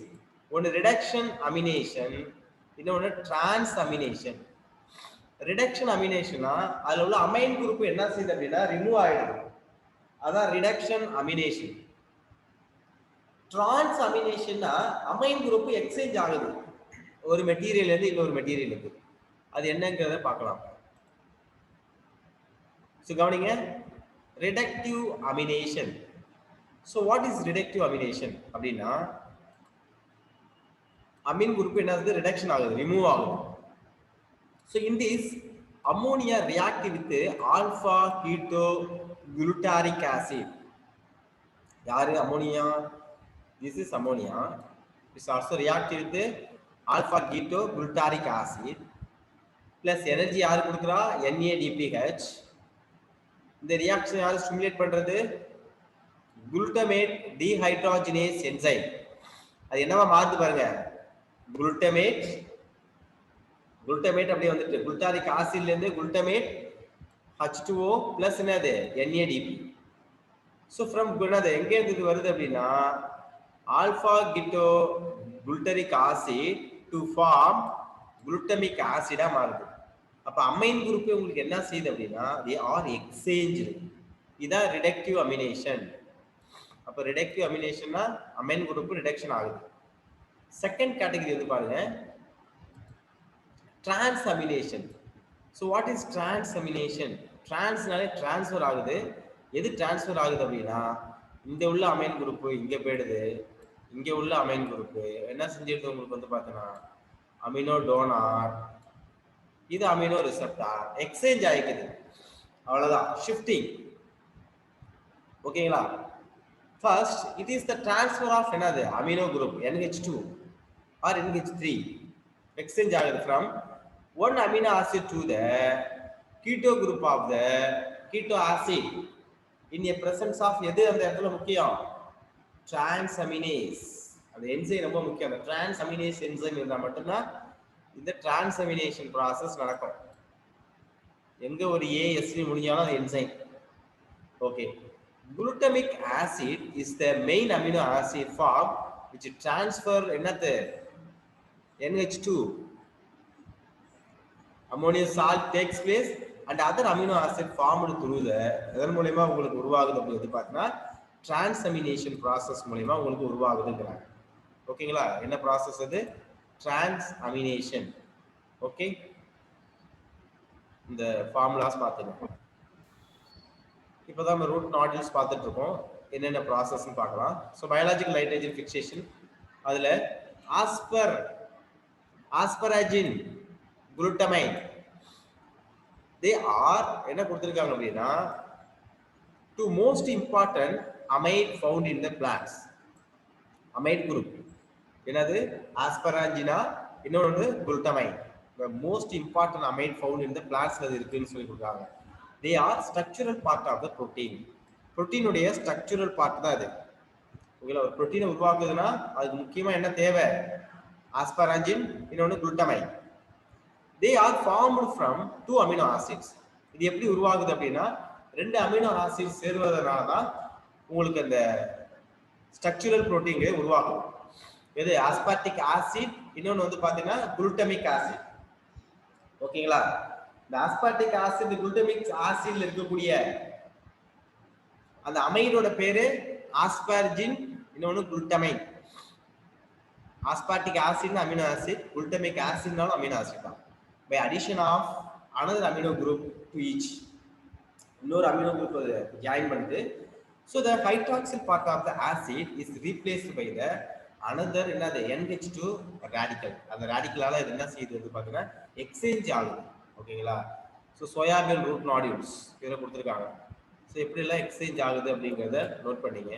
ஒன்று ரிடக்ஷன் அமினேஷன், இன்னொன்று டிரான்ஸ் அமினேஷன். ரிடக்ஷன் அமினேஷனா அதில் உள்ள அமைன் குரூப் என்ன செய்யுது அப்படின்னா ரிமூவ் ஆயிடுது. அதான் ரிடக்ஷன் அமினேஷன். டிரான்ஸ் அமினேஷன்னா அமைன் குரூப் எக்ஸ்சேஞ்ச் ஆகுது ஒரு மெட்டீரியல் இருந்து இன்னொரு மெட்டீரியலுக்கு. அது என்னங்கிறத பார்க்கலாம். So கவனிங்க, reductive amination. So what is reductive amination அப்படின்னா அமீன் குரூப் என்னது? ரிடக்ஷன் ஆகுது, ரிமூவ் ஆகுது. So in this ammonia react with alpha keto glutaric acid. யாரு? Ammonia. This is ammonia. This also react with alpha keto glutaric acid plus energy யாரு கொடுக்குறா? NADPH. இந்த reaction யாரு stimulate பண்றது? Glutamate dehydrogenase enzyme. அது என்னவா மாறுது பாருங்க. குளுட்டமேட் அப்படியே வந்துட்டு குளுட்டாரிக் ஆசிட்ல இருந்து குளுட்டமேட் H2O பிளஸ் என்னது? NADP. ஸோ ஃப்ரம் என்னது எங்க இருந்து வருது அப்படின்னா alpha ketoglutaric acid to form glutamic ஆசிடா மாறுது. அப்ப அமைன் குரூப் உங்களுக்கு என்ன செய்யுது அப்படின்னா they are exchanged. இதான் ரிடக்டிவ் அமினேஷன். அப்ப ரிடக்டிவ் அமினேஷன்னா அமைன் குரூப் ரிடக்ஷன் ஆகுது. செகண்ட் கேட்டகரி வந்து பாருங்க transamination. So what is transamination? டிரான்ஸ்னாலே டிரான்ஸ்ஃபர் ஆகுது. எது டிரான்ஸ்ஃபர் ஆகுது அப்படின்னா இங்க உள்ள அமைன் குரூப் இங்க போயிடுது, இங்க உள்ள அமைன் குரூப் என்ன செஞ்சிருது உங்களுக்கு வந்து பார்த்தோன்னா அமினோ டோனார், இது அமினோ ரிசெப்டார் எக்ஸ்சேஞ்ச் ஆயிக்குது. அவ்வளவுதான் ஷிஃப்டிங். ஓகேங்களா? First it is the transfer of என்னது? Amino group NH2 or NH3 exchange ஆகுது from one amino acid to the keto group of the keto acid in a presence of எது அந்த இடத்துல முக்கியம்? transaminase. அந்த என்சைம் ரொம்ப முக்கியம். அந்த transaminase என்சைம் இருந்தா மட்டும்தான் இந்த டிரான்ஸ்அமினேஷன் ப்ராசஸ் நடக்கும். எங்க ஒரு ASV முடிஞ்சாலும் அது enzyme. Okay. Glutamic acid is the main amino acid form which transfer என்னது? NH2 ammonium salt takes place and other amino acid formed through the இதன் மூலமா உங்களுக்கு உருவாகுது அப்படி பார்த்தீங்கன்னா டிரான்ஸ்அமினேஷன் ப்ராசஸ் மூலமா உங்களுக்கு உருவாகுதுங்கறாங்க. ஓகேங்களா? என்ன ப்ராசஸ் அது? டிரான்ஸ்அமினேஷன். ஓகே, இந்த ஃபார்முலாஸ் பார்த்துக்கோங்க. இப்போதான் நம்ம ரூட் நாடுல்ஸ் பார்த்துட்டு இருக்கோம். என்னென்ன ப்ராசஸ்ன்னு பார்க்கலாம். ஸோ பயாலஜிக்கல் நைட்ரஜன் ஃபிக்சேஷன், அதில் ஆஸ்பராஜின் குளுட்டமைன் தே ஆர் என்ன கொடுத்துருக்காங்க அப்படின்னா two most important amide found in the plants. Amide group என்னது? ஆஸ்பராஜினா, இன்னொன்று glutamine. the most important amide found in the plants அது இருக்குன்னு சொல்லி கொடுத்தாங்க. they are structural part of the protein. protein உடைய structural part தான் இது. ஓகேல, ஒரு புரோட்டீனை உருவாக்குதுன்னா அதுக்கு முக்கியமா என்ன தேவை? ஆஸ்பராஜின், இன்னொன்று glutamine. they are formed from two amino acids. இது எப்படி உருவாகுது அப்படின்னா ரெண்டு அமினோ ஆசிட் சேர்வதனால தான் உங்களுக்கு அந்த ஸ்ட்ரக்சரல் புரோட்டீன் உருவாகும். எது? ஆஸ்பார்டிக் ஆசிட், இன்னொன்று வந்து பாத்தீங்கன்னா குளுட்டமிக் ஆசிட். ஓகேங்களா? இந்த ஆஸ்பார்டிக் ஆசிட் குளுட்டமிக் ஆசிட்ல இருக்கக்கூடிய அந்த அமைனோட பேரு ஆஸ்பார்ஜின், இன்னொன்று glutamine. aspartic acid amino acid, glutamic acid amino acid தான். By addition of another amino group to each, இன்னொரு amino group join பண்ணிட்டு, so the hydroxyl part of the acid is replaced by the another என்னது NH2 radical. அந்த radicalால இது என்ன செய்யுது வந்து பாத்தீங்கன்னா எக்ஸ்சேஞ்ச் ஆகுது. ஓகேங்களா? ஸோ சோயாபீன் ரூட் நாடியூல்ஸ் இதில் கொடுத்துருக்காங்க. ஸோ எப்படிலாம் எக்ஸ்சேஞ்ச் ஆகுது அப்படிங்கிறத நோட் பண்ணிங்க.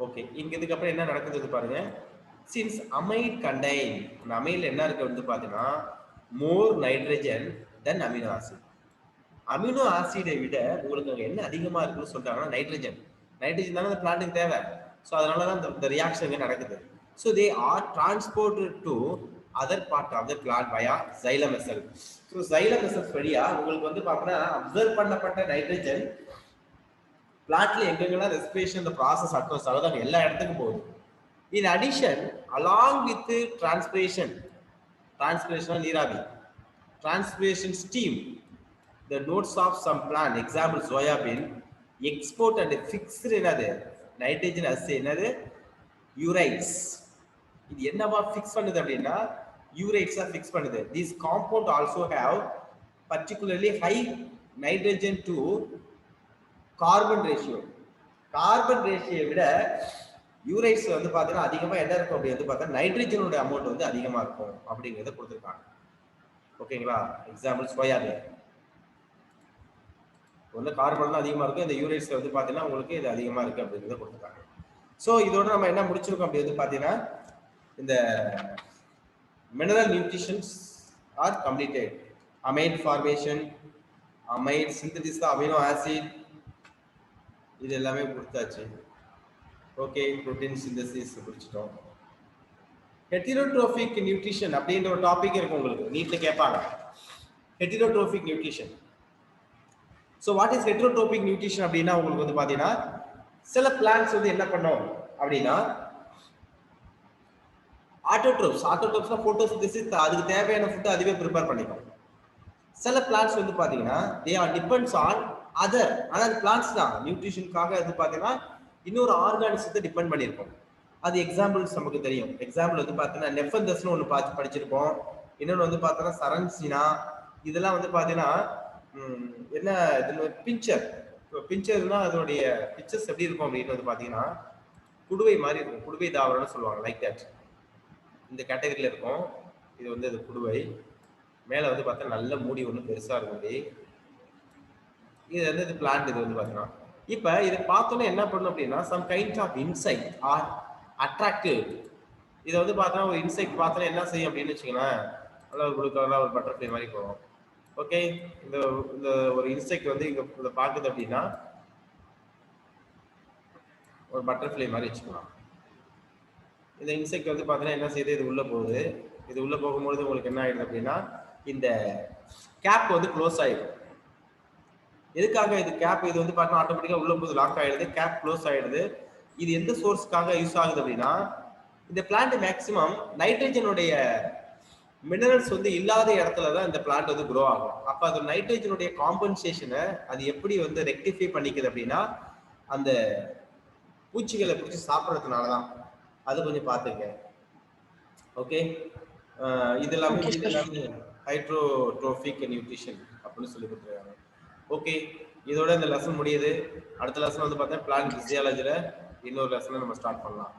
ஓகே, இங்க இதுக்கப்புறம் என்ன நடக்குது பாருங்க. சின்ஸ் அமைட் கண்டைன், அந்த அமைட்ல என்ன இருக்கு வந்து பார்த்தீங்கன்னா மோர் நைட்ரஜன் தென் அமினோ ஆசிட். அமினோ ஆசிடை விட உங்களுக்கு அங்கே என்ன அதிகமாக இருக்குன்னு சொல்றாங்கன்னா நைட்ரஜன். நைட்ரஜன் தானே அந்த பிளான்ட்டுக்கு தேவை. ஸோ அதனால தான் இந்த ரியாக்ஷன் இங்கே நடக்குது. So they are transported to other part of the plant via xylem vessel. So xylem vessels வழியா உங்களுக்கு வந்து பாத்தீங்கன்னா அப்சர்வ் பண்ணப்பட்ட நைட்ரஜன் பிளான்ட்ல எங்கெங்கெல்லாம் ரெஸ்பிரேஷன் இந்த ப்ராசஸ் அக்ரோஸ் ஆகுது அங்க எல்லா இடத்துக்கும் போகுது. In addition, along with the transpiration நீராவி, transpiration steam, the nodes of some plant, example soybean, export and fixed என்னது நைட்ரஜன் as என்னது யூரைட்ஸ். இது என்னவா ஃபிக்ஸ் பண்ணுது அப்படின்னா யூரைட்ஸா ஃபிக்ஸ் பண்ணுது. These compound also have particularly high nitrogen to carbon ratio. Carbon ரேஷியோவை விட யூரைட்ஸ் வந்து பார்த்தீங்கன்னா அதிகமாக என்ன இருக்கும் அப்படி வந்து பார்த்தா நைட்ரஜனோட அமௌண்ட் வந்து அதிகமாக இருக்கும் அப்படிங்கிறத கொடுத்துருக்காங்க. ஓகேங்களா? எக்ஸாம்பிள் சோயாபீன் வந்து கார்பன் தான் அதிகமாக இருக்கும், இந்த யூரைட்ஸ் வந்து பார்த்தீங்கன்னா உங்களுக்கு இது அதிகமாக இருக்கு அப்படிங்கிறத கொடுத்துருக்காங்க. ஸோ இதோட நம்ம என்ன முடிச்சிருக்கோம் அப்படி வந்து பார்த்தீங்கன்னா இந்த mineral nutritions are completed. Amide formation, amide synthesis amino acid, இது எல்லாமே கொடுத்தாச்சு. ஓகே, புரோட்டீன் சிந்தசிஸ் முடிச்சிட்டோம். ஹெட்டிரோட்ரோபிக் நியூட்ரிஷன் அப்படின்ற ஒரு டாபிக் இருக்கும் உங்களுக்கு, நீட்ல கேட்பாங்க. Heterotrophic nutrition. So what is heterotrophic nutrition அப்படின்னா உங்களுக்கு வந்து பார்த்தீங்கன்னா சில பிளான்ட்ஸ் வந்து என்ன பண்ணும் அப்படின்னா ஆட்டோட்ரோப்ஸ்னா போட்டோசிந்தசிஸ், அதுக்கு தேவையான ஃபுட் அதுவே ப்ரிப்பேர் பண்ணிக்கும். சில பிளான்ட்ஸ் வந்து பாத்தீங்கன்னா they are depends on other, ஆனால் பிளான்ட்ஸ் தான் நியூட்ரிஷனுக்காக வந்து பாத்தீங்கன்னா இன்னொரு ஆர்கானிசத்தை டிபெண்ட் பண்ணியிருக்கோம். அது எக்ஸாம்பிள்ஸ் நமக்கு தெரியும். எக்ஸாம்பிள் வந்து பாத்தீங்கன்னா நெஃபந்தஸ்னு ஒன்று படிச்சிருப்போம். இன்னொன்று வந்து பார்த்தோன்னா சரன்சினா. இதெல்லாம் வந்து பாத்தீங்கன்னா என்ன இது பிஞ்சர்னா அதோடைய பிக்சர்ஸ் எப்படி இருக்கும் அப்படின்னு வந்து பாத்தீங்கன்னா குடுவை மாதிரி இருக்கும். குடுவை தாவரம்னு சொல்லுவாங்க, லைக் தட். இந்த கேட்டகரியில இருக்கும். இது வந்து அது குடுவை. மேல வந்து பார்த்தா நல்ல மூடி ஒன்று பெருசா இருக்கும். இது வந்து இது பிளான்ட். இது வந்து பார்த்தீங்கன்னா இப்போ இதை பார்த்தோன்னா என்ன பண்ணும் அப்படின்னா some kind of insect are attractive. இதை வந்து பார்த்தோன்னா ஒரு இன்செக்ட் பார்த்தோன்னா என்ன செய்யும் அப்படின்னு வச்சுக்கோங்களேன், நல்லா கொடுக்கலாம் ஒரு பட்டர்ஃப்ளை மாதிரி போகும். ஓகே, இந்த இந்த ஒரு இன்செக்ட் வந்து இங்க இதை பார்க்குது அப்படின்னா ஒரு பட்டர்ஃப்ளை மாதிரி வச்சுக்கலாம். இந்த இன்செக்ட் வந்து பார்த்தீங்கன்னா என்ன செய்யுது, இது உள்ள போகுது. இது உள்ள போகும்போது உங்களுக்கு என்ன ஆயிடுது அப்படின்னா இந்த கேப் வந்து க்ளோஸ் ஆயிடும். எதுக்காக இது கேப், இது வந்து பார்த்தீங்கன்னா ஆட்டோமேட்டிக்காக உள்ள போது லாக் ஆயிடுது, கேப் க்ளோஸ் ஆயிடுது. இது எந்த சோர்ஸ்க்காக யூஸ் ஆகுது அப்படின்னா இந்த பிளான்ட் மேக்சிமம் நைட்ரஜனுடைய மினரல்ஸ் வந்து இல்லாத இடத்துல தான் இந்த பிளான்ட் வந்து க்ரோ ஆகும். அப்போ அது நைட்ரஜனுடைய காம்பன்சேஷனை அது எப்படி வந்து ரெக்டிஃபை பண்ணிக்குது அப்படின்னா அந்த பூச்சிகளை பிடிச்சி சாப்பிட்றதுனால தான். அது கொஞ்சம் பார்த்துங்க. ஓகே, இதெல்லாமே ஹைட்ரோட்ரோபிக் நியூட்ரிஷன் அப்படின்னு சொல்லி கொடுத்துருக்காங்க. ஓகே, இதோட இந்த லெசன் முடியுது. அடுத்த லெசன் வந்து பார்த்தா பிளான்ட் பிசியாலஜியில் இன்னொரு லெசனை நம்ம ஸ்டார்ட் பண்ணலாம்.